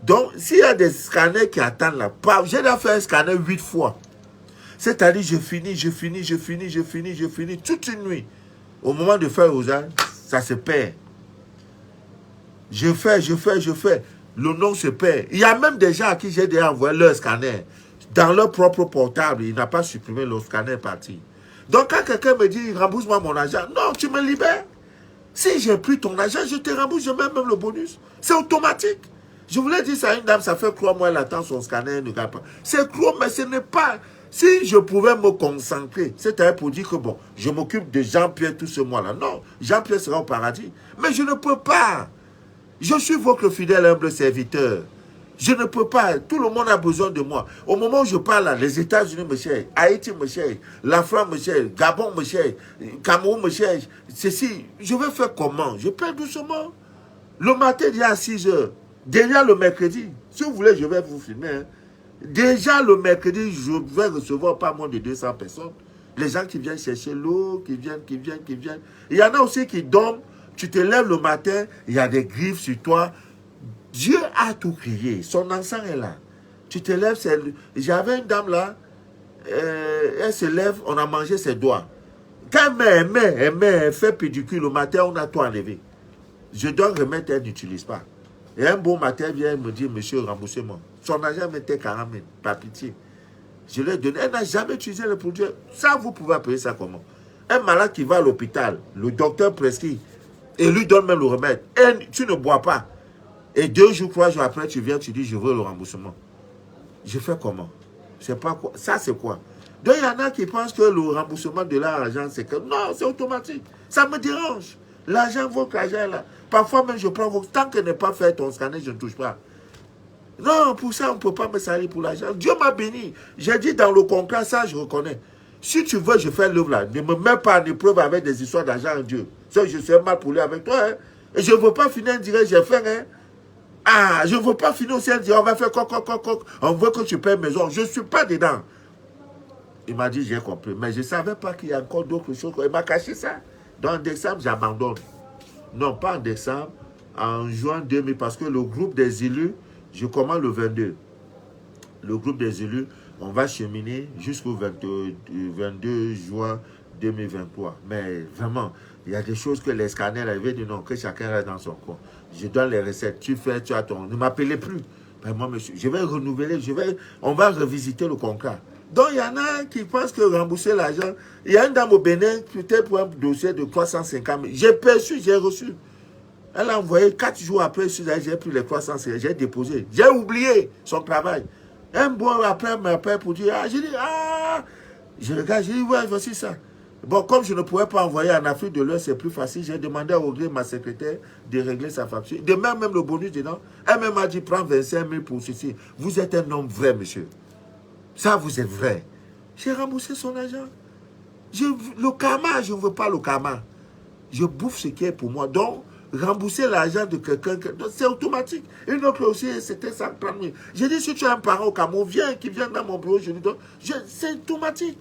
Donc, s'il y a des scanners qui attendent là, j'ai déjà fait un scanner 8 fois. C'est-à-dire, je finis toute une nuit. Au moment de faire aux âges, ça se perd. Je fais. Le nom se perd. Il y a même des gens à qui j'ai déjà envoyé leur scanner. Dans leur propre portable, il n'a pas supprimé le scanner parti. Donc, quand quelqu'un me dit, rembourse-moi mon argent, non, tu me libères. Si j'ai pris ton argent, je te rembourse, je mets même le bonus. C'est automatique. Je voulais dire ça à une dame, ça fait 3 mois, elle attend son scanner, ne regarde pas. C'est trop, mais ce n'est pas... Si je pouvais me concentrer, c'est-à-dire pour dire que bon, je m'occupe de Jean-Pierre tout ce mois-là. Non, Jean-Pierre sera au paradis. Mais je ne peux pas. Je suis votre fidèle humble serviteur. Je ne peux pas. Tout le monde a besoin de moi. Au moment où je parle là, les États-Unis me cherchent, Haïti me cherche, la France me cherche, Gabon me cherche, Cameroun me cherche. Ceci, je vais faire comment? Je paie doucement. Le matin, il y a 6 heures. Déjà le mercredi, si vous voulez, je vais vous filmer. Hein. Déjà le mercredi, je vais recevoir pas moins de 200 personnes. Les gens qui viennent chercher l'eau, qui viennent. Il y en a aussi qui dorment. Tu te lèves le matin, il y a des griffes sur toi. Dieu a tout créé. Son encens est là. Tu te lèves, j'avais une dame là, elle se lève, on a mangé ses doigts. Quand elle fait pédicure le matin, on a tout enlevé. Je dois remettre, elle n'utilise pas. Et un bon matin, vient me dire, monsieur, remboursez-moi. Son agent mettait 40 000, par pitié. Je lui ai donné, elle n'a jamais utilisé le produit. Ça, vous pouvez payer ça comment? Un malade qui va à l'hôpital, le docteur prescrit, et lui donne même le remède. Et tu ne bois pas. Et 2 jours, 3 jours après, tu viens, tu dis, je veux le remboursement. Je fais comment? C'est pas quoi. Ça, c'est quoi? Donc, il y en a qui pensent que le remboursement de l'argent, c'est que... Non, c'est automatique. Ça me dérange. L'argent, votre argent est là. Parfois, même, je prends vos... Tant que n'est pas fait ton scanner, je ne touche pas. Non, pour ça, on ne peut pas me salir pour l'argent. Dieu m'a béni. J'ai dit dans le contrat, ça, je reconnais. Si tu veux, je fais l'œuvre là. Ne me mets pas en épreuve avec des histoires d'argent, Dieu. Ça, je sais mal pour lui avec toi. Hein. Et je ne veux pas finir en direct, j'ai fait. Hein. Ah, je ne veux pas finir aussi en direct, on va faire coq. On veut que tu payes maison. Je ne suis pas dedans. Il m'a dit, j'ai compris. Mais je ne savais pas qu'il y a encore d'autres choses. Il m'a caché ça. Donc, en décembre, j'abandonne. Non, pas en décembre. En juin 2000, parce que le groupe des élus, je commence le 22. Le groupe des élus, on va cheminer jusqu'au 22 juin 2023. Mais vraiment, il y a des choses que les scanners avaient dit non, que chacun reste dans son coin. Je donne les recettes. Tu fais, tu as ton... Ne m'appelez plus. Mais moi, monsieur, je vais renouveler, on va revisiter le contrat. Donc, il y en a qui pensent que rembourser l'argent, il y a une dame au Bénin, peut-être pour un dossier de 350 000. J'ai perçu, j'ai reçu. Elle a envoyé 4 jours après, j'ai pris les 350, j'ai déposé. J'ai oublié son travail. Un bon après m'appelle pour dire, j'ai dit, je regarde, j'ai dit, ouais, voici ça. Bon, comme je ne pouvais pas envoyer en Afrique de l'Ouest, c'est plus facile, j'ai demandé à Audrey, ma secrétaire, de régler sa facture. De même le bonus dedans, elle m'a dit, prends 25 000 pour ceci. Vous êtes un homme vrai, monsieur. Ça, vous êtes vrai. J'ai remboursé son argent. Le karma, je ne veux pas le karma. Je bouffe ce qui est pour moi. Donc, rembourser l'argent de quelqu'un, c'est automatique. Une autre aussi, c'était 130 000. J'ai dit, si tu as un parent au Cameroun, qui vient dans mon bureau, je lui donne. C'est automatique.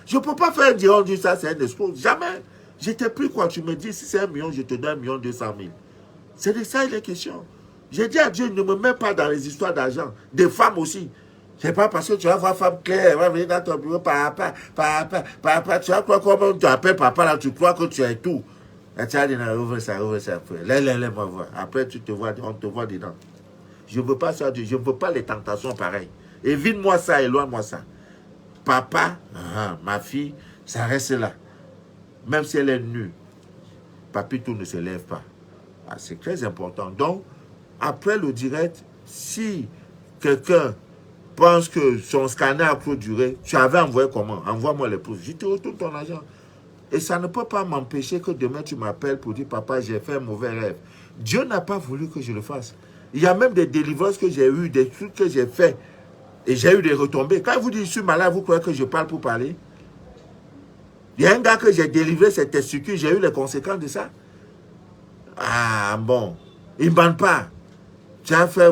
Je ne peux pas faire un dirham, on dit ça, c'est un escroc. Jamais. Je t'ai pris quoi? Tu me dis, si c'est 1 million, je te donne 1 200 000. C'est de ça il est question. J'ai dit à Dieu, ne me mets pas dans les histoires d'argent. Des femmes aussi. C'est pas parce que tu vas voir femme claire, elle va venir dans ton bureau, papa, tu vas croire comment tu appelles papa là, tu crois que tu es tout. Et tu as dit, non, ouvre ça après. Laisse-moi voir. Après, on te voit dedans. Je ne veux pas ça, je ne veux pas les tentations pareilles. Évite-moi ça, éloigne-moi ça. Papa, ma fille, ça reste là. Même si elle est nue, papito ne se lève pas. Ah, c'est très important. Donc, après le direct, si quelqu'un pense que son scanner a clôturé, tu avais envoyé comment? Envoie-moi les preuves. Je te retourne ton argent. Et ça ne peut pas m'empêcher que demain tu m'appelles pour dire, papa, j'ai fait un mauvais rêve. Dieu n'a pas voulu que je le fasse. Il y a même des délivrances que j'ai eues, des trucs que j'ai fait. Et j'ai eu des retombées. Quand vous dites, je suis malade, vous croyez que je parle pour parler? Il y a un gars que j'ai délivré ses testicules, j'ai eu les conséquences de ça. Ah, bon. Il ne bande pas. Tu as fait,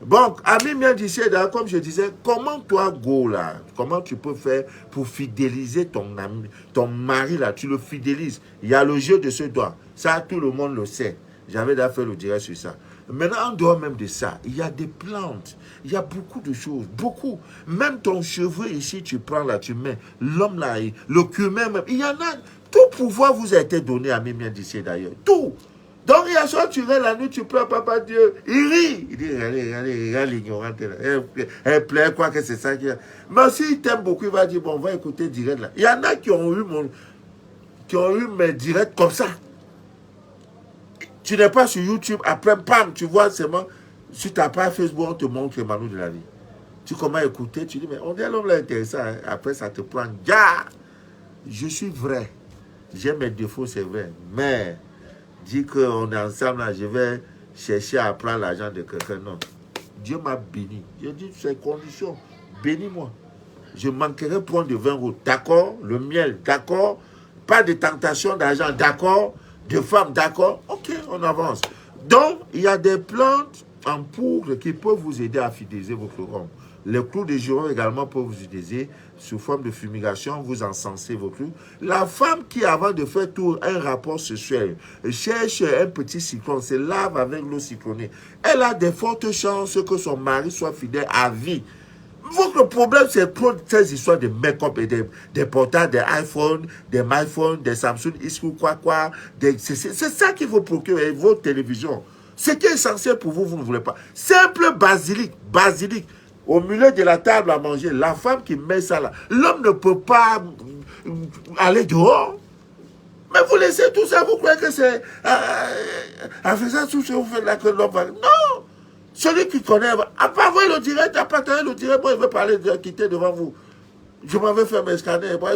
Bon, ami bien d'ici, comme je disais, comment toi, go là, comment tu peux faire pour fidéliser ton ami, ton mari là, tu le fidélises. Il y a le jeu de ce doigt. Ça, tout le monde le sait. J'avais déjà fait le direct sur ça. Maintenant, en dehors même de ça, il y a des plantes, il y a beaucoup de choses, beaucoup. Même ton cheveu ici, tu prends là, tu mets, l'homme là, le cumin même, il y en a. Tout pouvoir vous a été donné à Mimien d'ici d'ailleurs. Tout. Donc, il y a soit tu rêves la nuit, tu pleures, papa Dieu. Il rit. Il dit, regarde l'ignorante là. Elle pleure, quoi que c'est ça qui a. Mais s'il t'aime beaucoup, il va dire, bon, on va écouter direct là. Il y en a qui ont eu mes directs comme ça. Tu n'es pas sur YouTube, après, pam, tu vois seulement, sur ta page Facebook, on te montre les manous de la vie. Tu commences à écouter, tu dis, mais on est l'homme là intéressant. Hein. Après, ça te prend. Je suis vrai. J'ai mes défauts, c'est vrai. Mais, dis qu'on est ensemble, là, je vais chercher à prendre l'argent de quelqu'un. Non. Dieu m'a béni. J'ai dit, ces conditions, bénis-moi. Je manquerai point de 20 euros. D'accord. Le miel, d'accord. Pas de tentation d'argent, d'accord. De femmes, d'accord. Ok, on avance. Donc, il y a des plantes en poudre qui peuvent vous aider à fidéliser votre rhum. Les clous de girofle également peuvent vous aider sous forme de fumigation, vous encensez vos clous. La femme qui, avant de faire tout un rapport sexuel, cherche un petit cyclone, se lave avec l'eau cyclonée. Elle a de fortes chances que son mari soit fidèle à vie. Votre problème, c'est prendre ces histoires de make-up et des portables, des iPhones, des MyPhone, des Samsung, quoi. C'est ça qui vous procure, et votre télévision. Ce qui est essentiel pour vous, vous ne voulez pas. Simple basilic. Au milieu de la table à manger, la femme qui met ça là, l'homme ne peut pas aller dehors. Mais vous laissez tout ça, vous croyez que c'est en faisant tout ça, vous faites là que l'homme va... Non! Celui qui connaît, à part voir le direct, à partager le direct, moi, il veut parler de quitter devant vous. Je m'avais fait mes scanners, moi,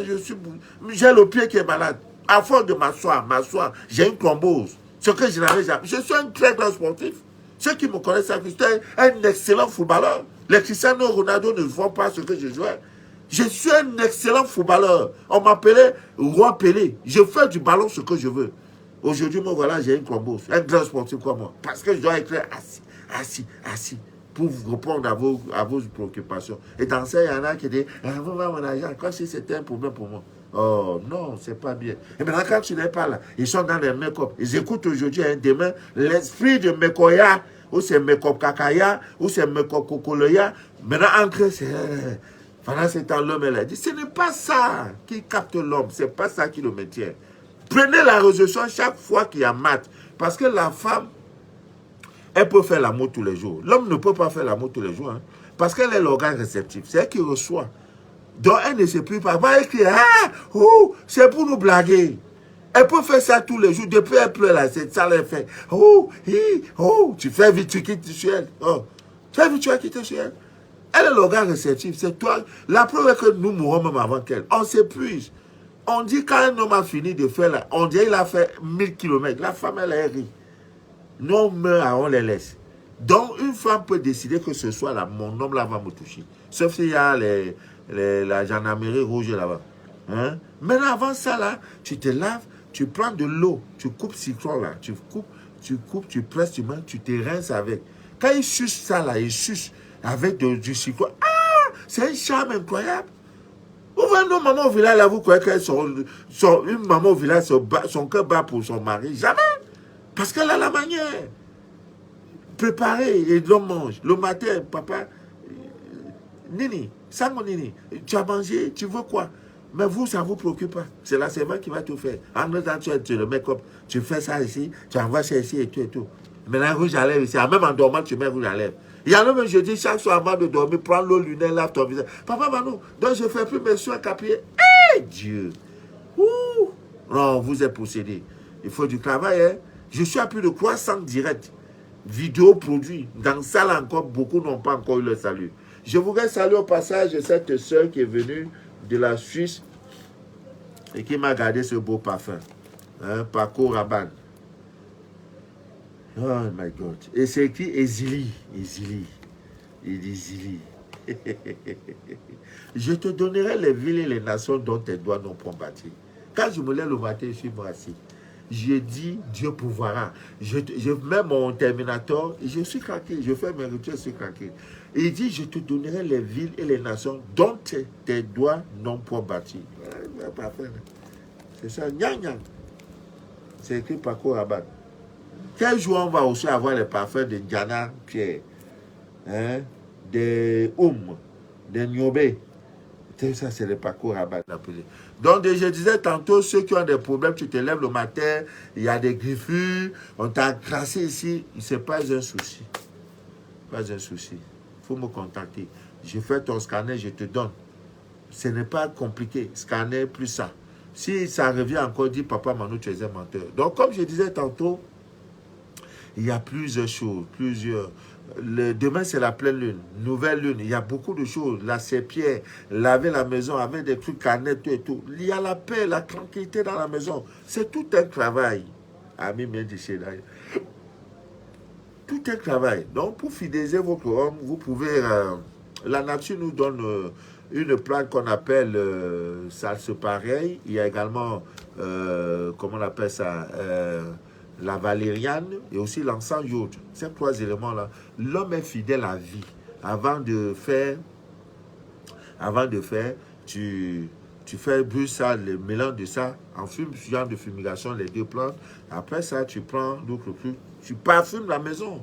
j'ai le pied qui est malade. À force de m'asseoir, j'ai une thrombose. Ce que je n'avais jamais. Je suis un très grand sportif. Ceux qui me connaissent savent que j'étais un excellent footballeur. Les Cristiano Ronaldo ne font pas ce que je jouais. Je suis un excellent footballeur. On m'appelait Roi Pelé. Je fais du ballon ce que je veux. Aujourd'hui, moi, voilà, j'ai une thrombose. Un grand sportif comme moi. Parce que je dois être assis, pour vous répondre à vos préoccupations. Et dans ça, il y en a qui disent, vous voir mon argent, comme si c'était un problème pour moi. Oh non, c'est pas bien. Et maintenant, quand tu n'es pas là, ils sont dans les make-up. Ils écoutent aujourd'hui, demain, l'esprit de Mekoya, ou c'est make-up Kakaya, ou c'est make-up Kokoloya. Maintenant, ancré, c'est... Pendant ce temps, l'homme, elle a dit, ce n'est pas ça qui capte l'homme, c'est pas ça qui le maintient. Prenez la résolution chaque fois qu'il y a mat. Parce que la femme, elle peut faire l'amour tous les jours. L'homme ne peut pas faire l'amour tous les jours. Hein, parce qu'elle est l'organe réceptif. C'est elle qui reçoit. Donc elle ne se prie pas. Elle crie, c'est pour nous blaguer. Elle peut faire ça tous les jours. Depuis elle pleure là, ça elle fait. Tu fais vite, tu quittes sur elle. Fais vite, tu vas quitter sur elle. Elle est l'organe réceptif. C'est toi. La preuve est que nous mourons même avant qu'elle. On s'épuise. On dit quand un homme a fini de faire là, on dit qu'il a fait 1000 km. La femme, elle est ri. Nous, on meurt, on les laisse. Donc, une femme peut décider que ce soit là, mon homme là va me toucher. Sauf s'il y a la gendarmerie rouge là-bas. Hein? Maintenant, avant ça là, tu te laves, tu prends de l'eau, tu coupes citron là, tu coupes, tu presses, tu te rinces avec. Quand il suce ça là, il suce avec du citron. Ah! C'est un charme incroyable. Vous voyez nos mamans au village là, vous croyez qu'elles une maman au village, son cœur bat pour son mari? Jamais! Parce qu'elle a la manière. Préparer et l'homme mange. Le matin, papa, Nini, ça mon Nini, tu as mangé, tu veux quoi? Mais vous, ça ne vous préoccupe pas. C'est la servante qui va tout faire. En même temps, tu le make-up, tu fais ça ici, tu envoies ça ici et tout et tout. Maintenant, rouge à lèvres ici, même en dormant, tu mets rouge à lèvres. Il y en a même, je dis, chaque soir avant de dormir, prends l'eau lunaire, lave ton visage. Papa, Manou, donc je ne fais plus mes soins capier. Eh, Dieu! Ouh! Non, vous êtes possédé. Il faut du travail, hein? Je suis à plus de 300 directs, vidéos produits. Dans ça, là encore, beaucoup n'ont pas encore eu le salut. Je voudrais saluer au passage cette soeur qui est venue de la Suisse et qui m'a gardé ce beau parfum. Hein, Paco Rabanne. Oh my God. Et c'est écrit Ezili. Il dit Zili. Je te donnerai les villes et les nations dont tes doigts n'ont point bâti. Quand je me lève le matin, je suis assis. Je dis, Dieu pourvoira. Je mets mon terminator, je suis craqué, je fais mes rituels, je suis craqué. Et il dit, je te donnerai les villes et les nations dont tes doigts n'ont point bâti. C'est ça, nyang. C'est écrit Paco Rabanne. Quel jour on va aussi avoir les parfums de Diana Pierre, hein, de de Niobé. Ça, c'est le Paco Rabanne appelé. Donc, je disais tantôt, ceux qui ont des problèmes, tu te lèves le matin, il y a des griffures, on t'a crassé ici, ce n'est pas un souci. Pas un souci. Il faut me contacter. Je fais ton scanner, je te donne. Ce n'est pas compliqué. Scanner plus ça. Si ça revient encore, dis papa Manou, tu es un menteur. Donc, comme je disais tantôt, il y a plusieurs choses, demain, c'est la pleine lune, nouvelle lune. Il y a beaucoup de choses. La serpillère, laver la maison avec des trucs canettes et tout. Il y a la paix, la tranquillité dans la maison. C'est tout un travail. Ami bien dit d'ailleurs. Tout un travail. Donc, pour fidéliser votre homme, vous pouvez... la nature nous donne une plante qu'on appelle salse pareil. Il y a également, comment on appelle ça la valériane et aussi l'encens iode. Ces trois éléments-là, l'homme est fidèle à vie. Avant de faire, tu fais brûler ça, le mélange de ça, en genre de fumigation, les deux plantes. Après ça, tu prends d'autres trucs, tu parfumes la maison.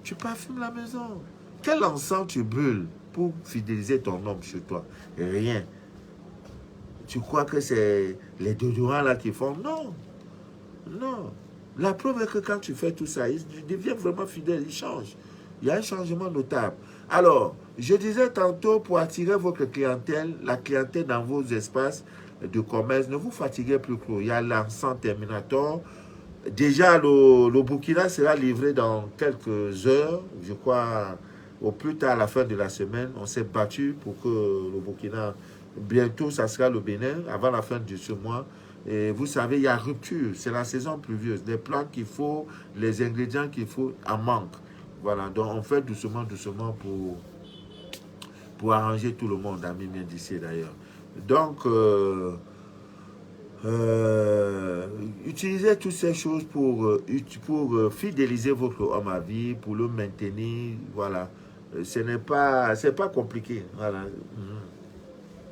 Tu parfumes la maison. Quel encens tu brûles? pour fidéliser ton homme chez toi? Rien. Tu crois que c'est les déodorants là qui font? Non. Non. La preuve est que quand tu fais tout ça, il devient vraiment fidèle, il change. Il y a un changement notable. Alors, je disais tantôt, pour attirer votre clientèle, la clientèle dans vos espaces de commerce, ne vous fatiguez plus trop. Il y a l'encens Terminator. Déjà, le Burkina sera livré dans quelques heures, je crois, au plus tard à la fin de la semaine. On s'est battu pour que le Burkina, bientôt, ça sera le Bénin, avant la fin de ce mois. Et vous savez, il y a rupture, c'est la saison pluvieuse. Les plantes qu'il faut, les ingrédients qu'il faut, en manque. Voilà, donc on fait doucement, doucement pour arranger tout le monde, ami bien d'ici d'ailleurs. Donc, utilisez toutes ces choses pour fidéliser votre homme à vie, pour le maintenir, voilà. C'est pas compliqué, voilà.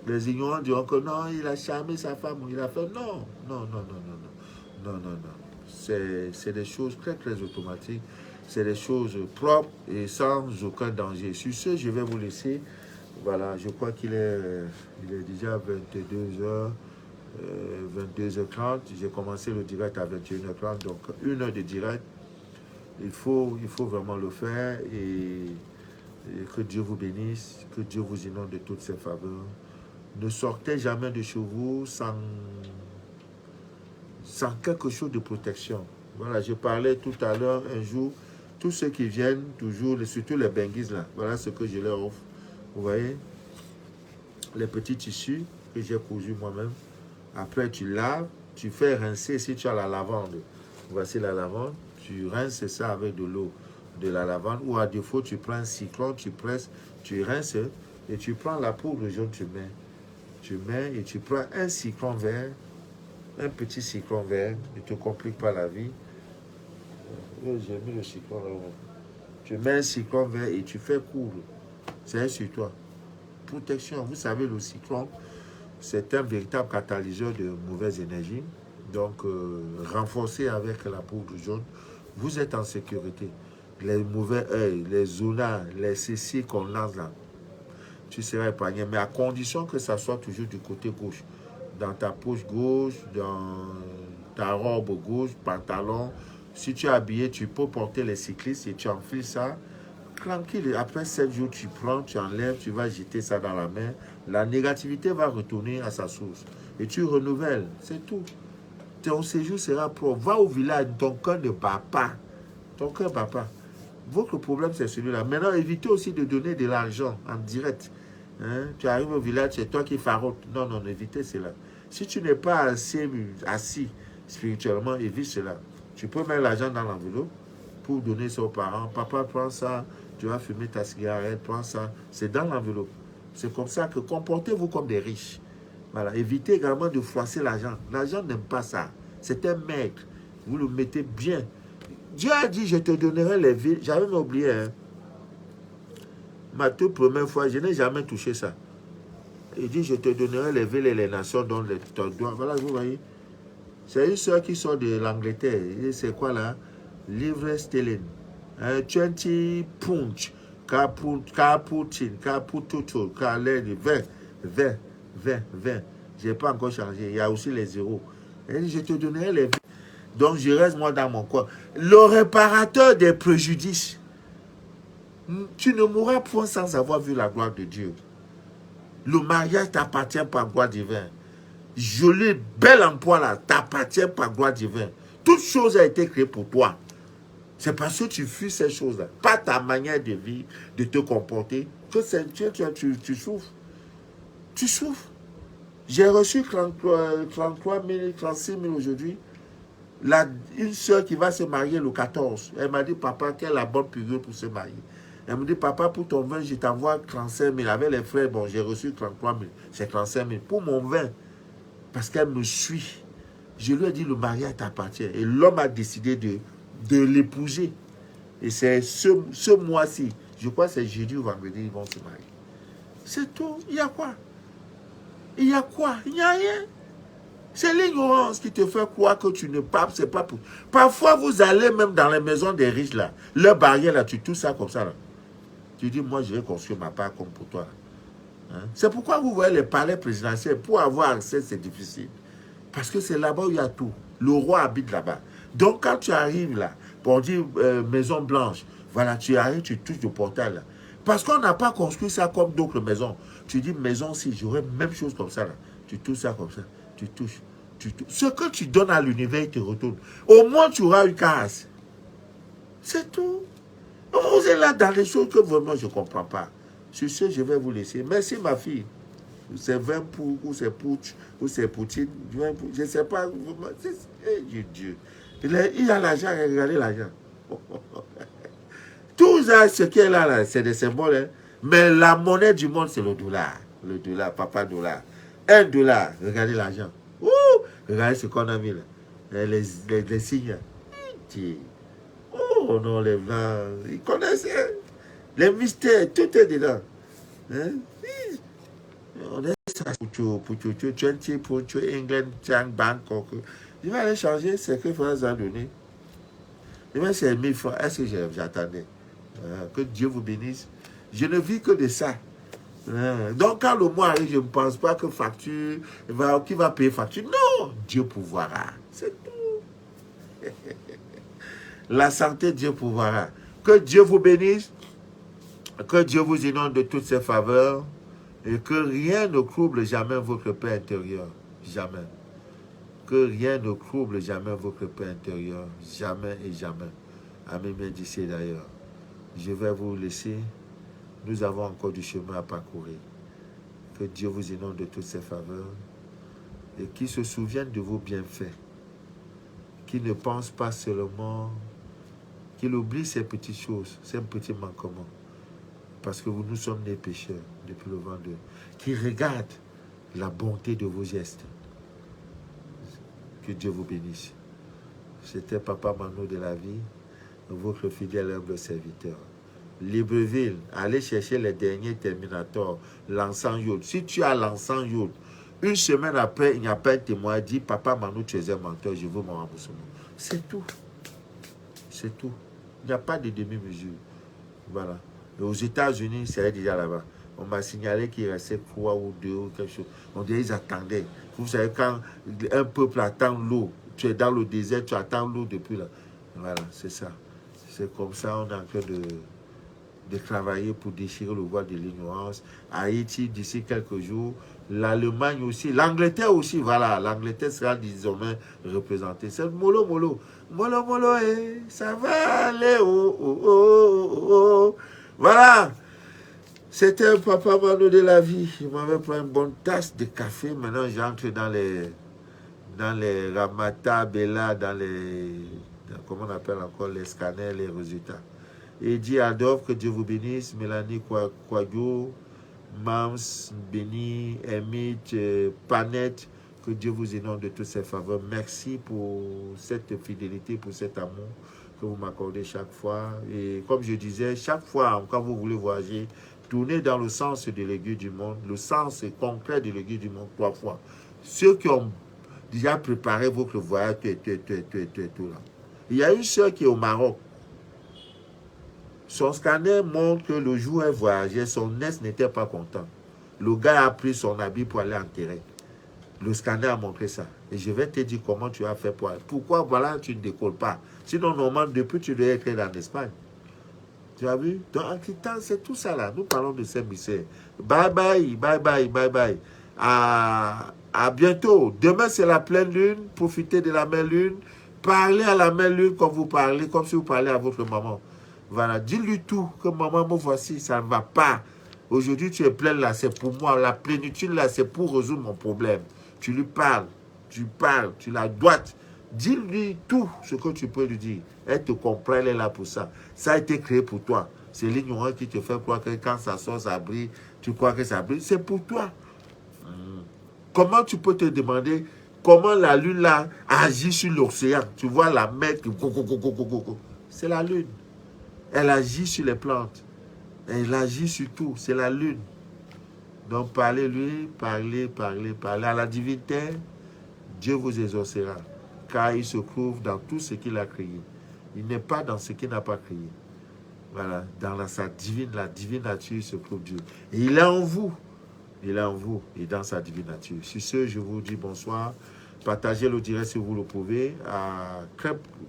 Les ignorants diront que non, il a charmé sa femme, il a fait, non, non, non, non, non, non, non, non, non. C'est des choses très, très automatiques, c'est des choses propres et sans aucun danger. Sur ce, je vais vous laisser, voilà, je crois il est déjà 22h. 22h30, j'ai commencé le direct à 21h30, donc 1 heure de direct. Il faut vraiment le faire et que Dieu vous bénisse, que Dieu vous inonde de toutes ses faveurs. Ne sortez jamais de chez vous sans quelque chose de protection. Voilà, je parlais tout à l'heure, un jour, tous ceux qui viennent, toujours, surtout les benguises là, voilà ce que je leur offre. Vous voyez, les petits tissus que j'ai cousus moi-même. Après, tu laves, tu fais rincer si tu as la lavande. Voici la lavande. Tu rinces ça avec de l'eau de la lavande. Ou à défaut, tu prends un cyclone, tu presses, tu rinces et tu prends la poudre jaune, tu mets. Tu mets et tu prends un cyclone vert, un petit cyclone vert. Ne te complique pas la vie. J'ai mis le cyclone là-haut. Tu mets un cyclone vert et tu fais coudre. C'est sur toi. Protection. Vous savez, le cyclone, c'est un véritable catalyseur de mauvaises énergies. Donc, renforcé avec la poudre jaune, vous êtes en sécurité. Les mauvais œils, les zonas, les cécis qu'on lance là, tu seras épargné. Mais à condition que ça soit toujours du côté gauche. Dans ta poche gauche, dans ta robe gauche, pantalon. Si tu es habillé, tu peux porter les cyclistes et tu enfiles ça. Tranquille, après 7 jours, tu prends, tu enlèves, tu vas jeter ça dans la mer. La négativité va retourner à sa source. Et tu renouvelles, c'est tout. Ton séjour sera propre. Va au village, ton cœur ne bat pas. Ton cœur ne bat pas. Votre problème, c'est celui-là. Maintenant, évitez aussi de donner de l'argent en direct. Hein? Tu arrives au village, c'est toi qui farote. Non, non, évitez cela. Si tu n'es pas assez assis spirituellement, évite cela. Tu peux mettre l'argent dans l'enveloppe pour donner ça aux parents. Papa, prends ça. Tu vas fumer ta cigarette, prends ça. C'est dans l'enveloppe. C'est comme ça que comportez-vous comme des riches. Voilà. Évitez également de froisser l'argent. L'argent n'aime pas ça. C'est un maître. Vous le mettez bien. Dieu a dit, je te donnerai les villes. J'avais oublié. Hein. Ma toute première fois, je n'ai jamais touché ça. Il dit, je te donnerai les villes et les nations dont tu dois. Voilà, vous voyez. C'est une soeur qui sort de l'Angleterre. C'est quoi là? Livre sterling. 20 punch. Caputin, capututo, 20. Je n'ai pas encore changé. Il y a aussi les zéros. Elle dit, je te donnerai les villes. Donc, je reste moi dans mon coin. Le réparateur des préjudices. Tu ne mourras point sans avoir vu la gloire de Dieu. Le mariage t'appartient par gloire divine. Joli, bel emploi là, t'appartient par gloire divine. Toute chose a été créée pour toi. C'est parce que tu fuis ces choses-là. Pas ta manière de vivre, de te comporter. Que tu souffres. Tu souffres. J'ai reçu 33 000, 36 000 aujourd'hui. Une soeur qui va se marier le 14. Elle m'a dit, papa, quelle est la bonne période pour se marier? Elle me dit, papa, pour ton vin, je t'envoie 35 000. Avec les frères, bon, j'ai reçu 33 000. C'est 35 000. Pour mon vin, parce qu'elle me suit, je lui ai dit, le mariage t'appartient. Et l'homme a décidé de l'épouser. Et c'est ce mois-ci, je crois que c'est jeudi ou vendredi, ils vont se marier. C'est tout. Il y a quoi? Il y a quoi? Il n'y a rien. C'est l'ignorance qui te fait croire que tu ne parles, c'est pas pour... Parfois, vous allez même dans les maisons des riches, là. Leur barrière, là, tu touches ça comme ça, là. Tu dis, moi, je vais construire ma part comme pour toi. Hein? C'est pourquoi vous voyez les palais présidentiels, pour avoir accès, c'est difficile. Parce que c'est là-bas où il y a tout. Le roi habite là-bas. Donc, quand tu arrives là, pour dire Maison Blanche, voilà, tu arrives, tu touches le portail là. Parce qu'on n'a pas construit ça comme d'autres maisons. Tu dis maison, si j'aurais même chose comme ça là. Tu touches ça comme ça. Tu touches. Ce que tu donnes à l'univers, il te retourne. Au moins, tu auras une case. C'est tout. Vous êtes là dans les choses que vraiment je ne comprends pas. Sur ce, je vais vous laisser. Merci, ma fille. C'est 20 pour, ou c'est Pouch, ou c'est Poutine. Je ne sais pas. Dieu. Il a l'argent, regardez l'argent. Tout ça, ce qui est là, c'est des symboles. Hein. Mais la monnaie du monde, c'est le dollar. Le dollar, papa dollar. $1, regardez l'argent. Regardez ce qu'on a mis là. Les signes. Oh non, les blancs, ils connaissent hein? Les mystères, tout est dedans. Hein? On est ça. Pucho, 20 Pucho, England, Tiang, Bangkok. Je vais aller changer, c'est que France a donné. Et même c'est 1000 francs. Est-ce que j'attendais? Que Dieu vous bénisse. Je ne vis que de ça. Donc quand le mois arrive, je ne pense pas que facture, qui va payer facture. Non, Dieu pourvoira. C'est tout. La santé, Dieu pourvoira. Que Dieu vous bénisse. Que Dieu vous inonde de toutes ses faveurs. Et que rien ne trouble jamais votre paix intérieure. Jamais. Que rien ne trouble jamais votre paix intérieure. Jamais et jamais. Amen, d'ici d'ailleurs. Je vais vous laisser. Nous avons encore du chemin à parcourir. Que Dieu vous inonde de toutes ses faveurs. Et qu'il se souvienne de vos bienfaits. Qu'il ne pense pas seulement. Qu'il oublie ces petites choses, ces petits manquements. Parce que nous sommes des pécheurs depuis le vent de... Qui regarde la bonté de vos gestes. Que Dieu vous bénisse. C'était Papa Mano de la vie, votre fidèle humble serviteur. Libreville, allez chercher les derniers Terminator, l'encens Yod. Si tu as l'encens Yod, une semaine après, il n'y a pas un témoin, dit Papa Mano, tu es un menteur, je veux mon remboursement. C'est tout. C'est tout. Il n'y a pas de demi-mesure. Voilà. Et aux États-Unis, c'est déjà là-bas. On m'a signalé qu'il restait 3 ou 2 ou quelque chose. On dirait qu'ils attendaient. Vous savez, quand un peuple attend l'eau, tu es dans le désert, tu attends l'eau depuis là. Voilà, c'est ça. C'est comme ça, on est en train de travailler pour déchirer le voile de l'ignorance. Haïti, d'ici quelques jours, l'Allemagne aussi, l'Angleterre aussi, voilà, l'Angleterre sera désormais représentée. C'est mollo, mollo. Mollo, mollo, ça va aller, oh, oh, oh, oh, oh. Voilà. C'était un Papa Mano de la vie. Il m'avait pris une bonne tasse de café. Maintenant, j'entre dans les Ramata, Bella, comment on appelle encore les scanners, les résultats. Et dit Adolphe, que Dieu vous bénisse. Mélanie Kouago, Mams, Béni, Emit, Panette, que Dieu vous inonde de toutes ses faveurs. Merci pour cette fidélité, pour cet amour que vous m'accordez chaque fois. Et comme je disais, chaque fois, quand vous voulez voyager, tournez dans le sens de l'aiguille du monde, le sens concret de l'aiguille du monde 3 fois. Ceux qui ont déjà préparé votre voyage, tout là. Il y a une soeur qui est au Maroc. Son scanner montre que le jour où elle voyageait, son ex n'était pas content. Le gars a pris son habit pour aller enterrer. Le scanner a montré ça. Et je vais te dire comment tu as fait pour... Pourquoi, voilà, tu ne décolles pas. Sinon, normalement, depuis, tu dois être en Espagne. Tu as vu? Donc, en quittant, c'est tout ça là. Nous parlons de ces mystères. Bye bye, bye bye, bye bye. À bientôt. Demain, c'est la pleine lune. Profitez de la belle lune. Parlez à la belle lune comme vous parlez, comme si vous parlez à votre maman. Voilà, dis-lui tout, que maman, me voici, ça ne va pas. Aujourd'hui, tu es pleine là, c'est pour moi. La plénitude là, c'est pour résoudre mon problème. Tu lui parles, tu la doites. Dis-lui tout ce que tu peux lui dire. Elle te comprend, elle est là pour ça. Ça a été créé pour toi. C'est l'ignorant qui te fait croire que quand ça sort, ça brille. Tu crois que ça brille. C'est pour toi. Comment tu peux te demander comment la lune là agit sur l'océan? Tu vois la mer qui... C'est la lune. Elle agit sur les plantes. Elle agit sur tout. C'est la lune. Donc parlez-lui, parlez à la divinité. Dieu vous exaucera. Car il se trouve dans tout ce qu'il a créé. Il n'est pas dans ce qu'il n'a pas créé. Voilà, dans la divine nature se trouve Dieu. Et il est en vous. Il est en vous et dans sa divine nature. Sur ce, je vous dis bonsoir. Partagez le direct si vous le pouvez.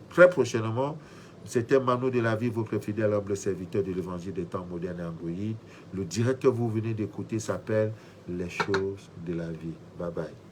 Très prochainement, c'était Mano de la vie, votre fidèle humble serviteur de l'évangile des temps modernes et androïdes. Le direct que vous venez d'écouter s'appelle Les choses de la vie. Bye bye.